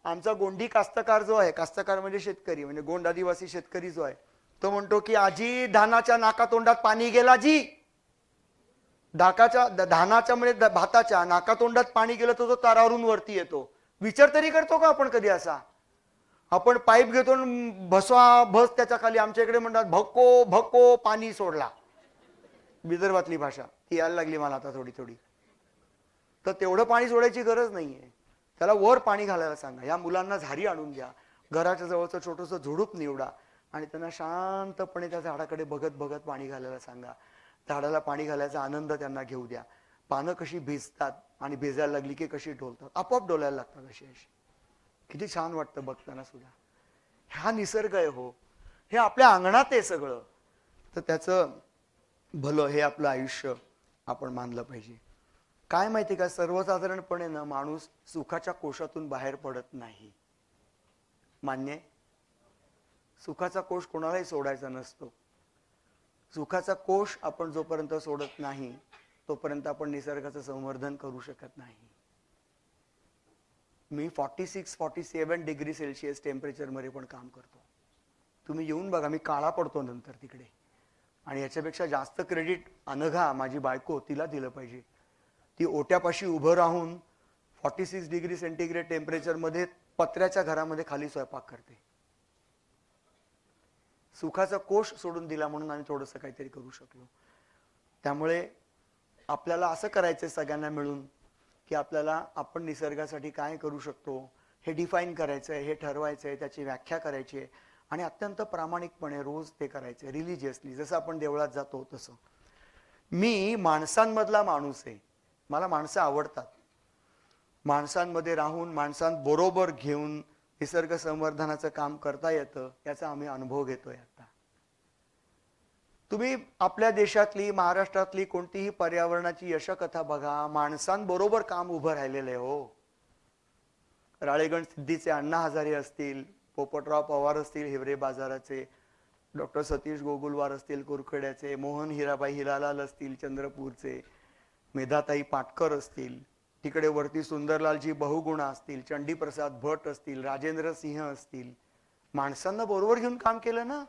Speaker 1: आमचा गोंडी कास्तकार जो आहे, कास्तकार म्हणजे शेतकरी, म्हणजे गोंड आदिवासी शेतकरी जो आहे, तो म्हणतो की आजी धानाच्या नाकातोंडात पाणी गेला जी. धानाच्या म्हणजे भाताच्या नाकातोंडात पाणी गेलं तर तो तारावरून वरती येतो. विचार तरी करतो का आपण कधी असा. आपण पाईप घेतो, भसवा भस त्याच्या खाली. आमच्या इकडे म्हणतात भको भको पाणी सोडला, विदर्भातली भाषा ती यायला लागली मला आता थोडी थोडी. तर तेवढं पाणी सोडायची गरज नाहीये. त्याला वर पाणी घालायला सांगा. या मुलांना झारी आणून द्या, घराच्या जवळचं छोटंसं झुडूप निवडा आणि त्यांना शांतपणे त्या झाडाकडे बघत बघत पाणी घालायला सांगा. झाडाला पाणी घालायचा आनंद त्यांना घेऊ द्या. पानं कशी भिजतात आणि भिजायला लागली की कशी डोलतात, आपोआप डोलायला लागतात अशी अशी. किती छान वाटतं बघताना सुद्धा. हा निसर्ग आहे हो, हे आपल्या अंगणात आहे सगळं. तर त्याचं भलं हे आपलं आयुष्य आपण मानलं पाहिजे. काय माहिती का, सर्वसाधारणपणे ना माणूस सुखाच्या कोशातून बाहेर पडत नाही. मान्य. सुखाचा कोश कोणालाही सोडायचा नसतो. सुखाचा कोश आपण जोपर्यंत सोडत नाही तोपर्यंत आपण निसर्गाचं संवर्धन करू शकत नाही. मी 46-47 डिग्री सेल्सिअस टेम्परेचर मध्ये पण काम करतो. तुम्ही येऊन बघा, मी काळा पडतो नंतर तिकडे. आणि याच्यापेक्षा जास्त क्रेडिट अनघा माझी बायको, तिला दिलं पाहिजे. ती ओट्यापाशी उभं राहून 46 डिग्री सेंटीग्रेड टेम्परेचर मध्ये पत्र्याच्या घरामध्ये खाली स्वयंपाक करते. सुखाचा कोश सोडून दिला म्हणून आम्ही थोडंसं काहीतरी करू शकलो. त्यामुळे आपल्याला असं करायचंय सगळ्यांना मिळून की आपल्याला आपण निसर्गासाठी काय करू शकतो हे डिफाईन करायचंय, हे ठरवायचंय, त्याची व्याख्या करायची आहे आणि अत्यंत प्रामाणिकपणे रोज ते करायचंय, रिलिजियसली. जसं आपण देवळात जातो तसं. मी माणसांमधला माणूस आहे, मला माणसं आवडतात. माणसांमध्ये राहून माणसांबरोबर घेऊन निसर्ग संवर्धनाचं काम करता येतं याचा आम्ही अनुभव घेतोय. आता तुम्ही आपल्या देशातली, महाराष्ट्रातली कोणतीही पर्यावरणाची यशकथा बघा, माणसांबरोबर काम उभं राहिलेलं आहे. हो, राळेगण सिद्धीचे अण्णा हजारे असतील, पोपटराव पवार असतील हिवरे बाजाराचे, डॉक्टर सतीश गोगुलवार असतील कुरखेड्याचे, मोहन हिराबाई हिरालाल असतील चंद्रपूरचे, मेधाताई पाटकर असतील, तिकडे वरती सुंदरलालजी बहुगुणा असतील, चंडीप्रसाद भट असतील, राजेंद्र सिंह असतील. माणसांना बरोबर घेऊन काम केलं ना.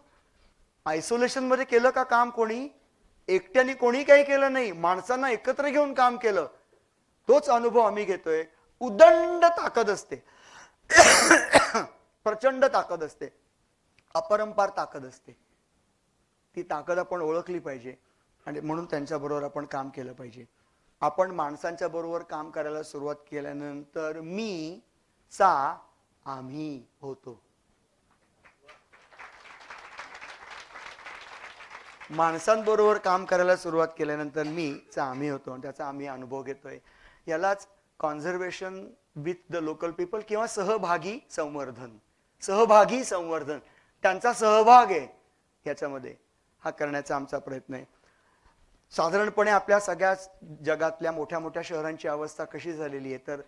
Speaker 1: आयसोलेशन मध्ये केलं का काम कोणी? एकट्याने कोणी काही केलं नाही, माणसांना एकत्र घेऊन काम केलं. तोच अनुभव आम्ही घेतोय. उदंड ताकद असते, प्रचंड ताकद असते, अपरंपार ताकद असते. ती ताकद आपण ओळखली पाहिजे आणि म्हणून त्यांच्या बरोबर आपण काम केलं पाहिजे. आपण माणसांच्या बरोबर काम करायला सुरुवात केल्यानंतर मी चा आम्ही होतो. माणसांबरोबर काम करायला सुरुवात केल्यानंतर मी चा आम्ही होतो आणि त्याचा आम्ही अनुभव घेतोय. यालाच conservation with the local people किंवा सहभागी संवर्धन, सहभागी संवर्धन, त्यांचा सहभाग आहे याच्यामध्ये, हा करण्याचा आमचा प्रयत्न आहे. साधारणपणे आपल्या सगळ्या जगातल्या मोठ्या मोठ्या शहरांची अवस्था कशी झालेली आहे तर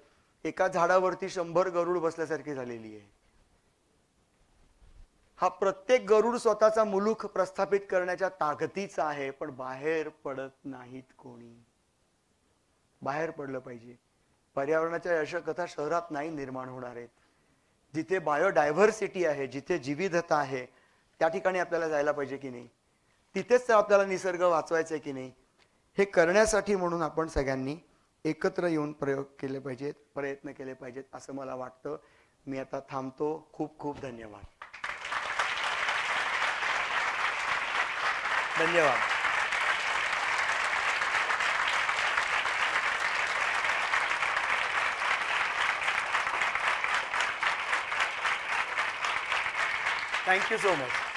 Speaker 1: एका झाडावरती 100 गरुड बसल्यासारखी झालेली आहे. हा प्रत्येक गरुड स्वतःचा मुलूख प्रस्थापित करण्याच्या ताकदीचा आहे, पण बाहेर पडत नाहीत कोणी. बाहेर पडलं पाहिजे. पर्यावरणाच्या यशकथा शहरात नाही निर्माण होणार आहेत. जिथे बायोडायव्हर्सिटी आहे, जिथे विविधता आहे, त्या ठिकाणी आपल्याला जायला पाहिजे की नाही. तिथेच तर आपल्याला निसर्ग वाचवायचा आहे की नाही. हे करण्यासाठी म्हणून आपण सगळ्यांनी एकत्र येऊन प्रयोग केले पाहिजेत, प्रयत्न केले पाहिजेत असं मला वाटतं. मी आता थांबतो. खूप खूप धन्यवाद. धन्यवाद. Thank you so much.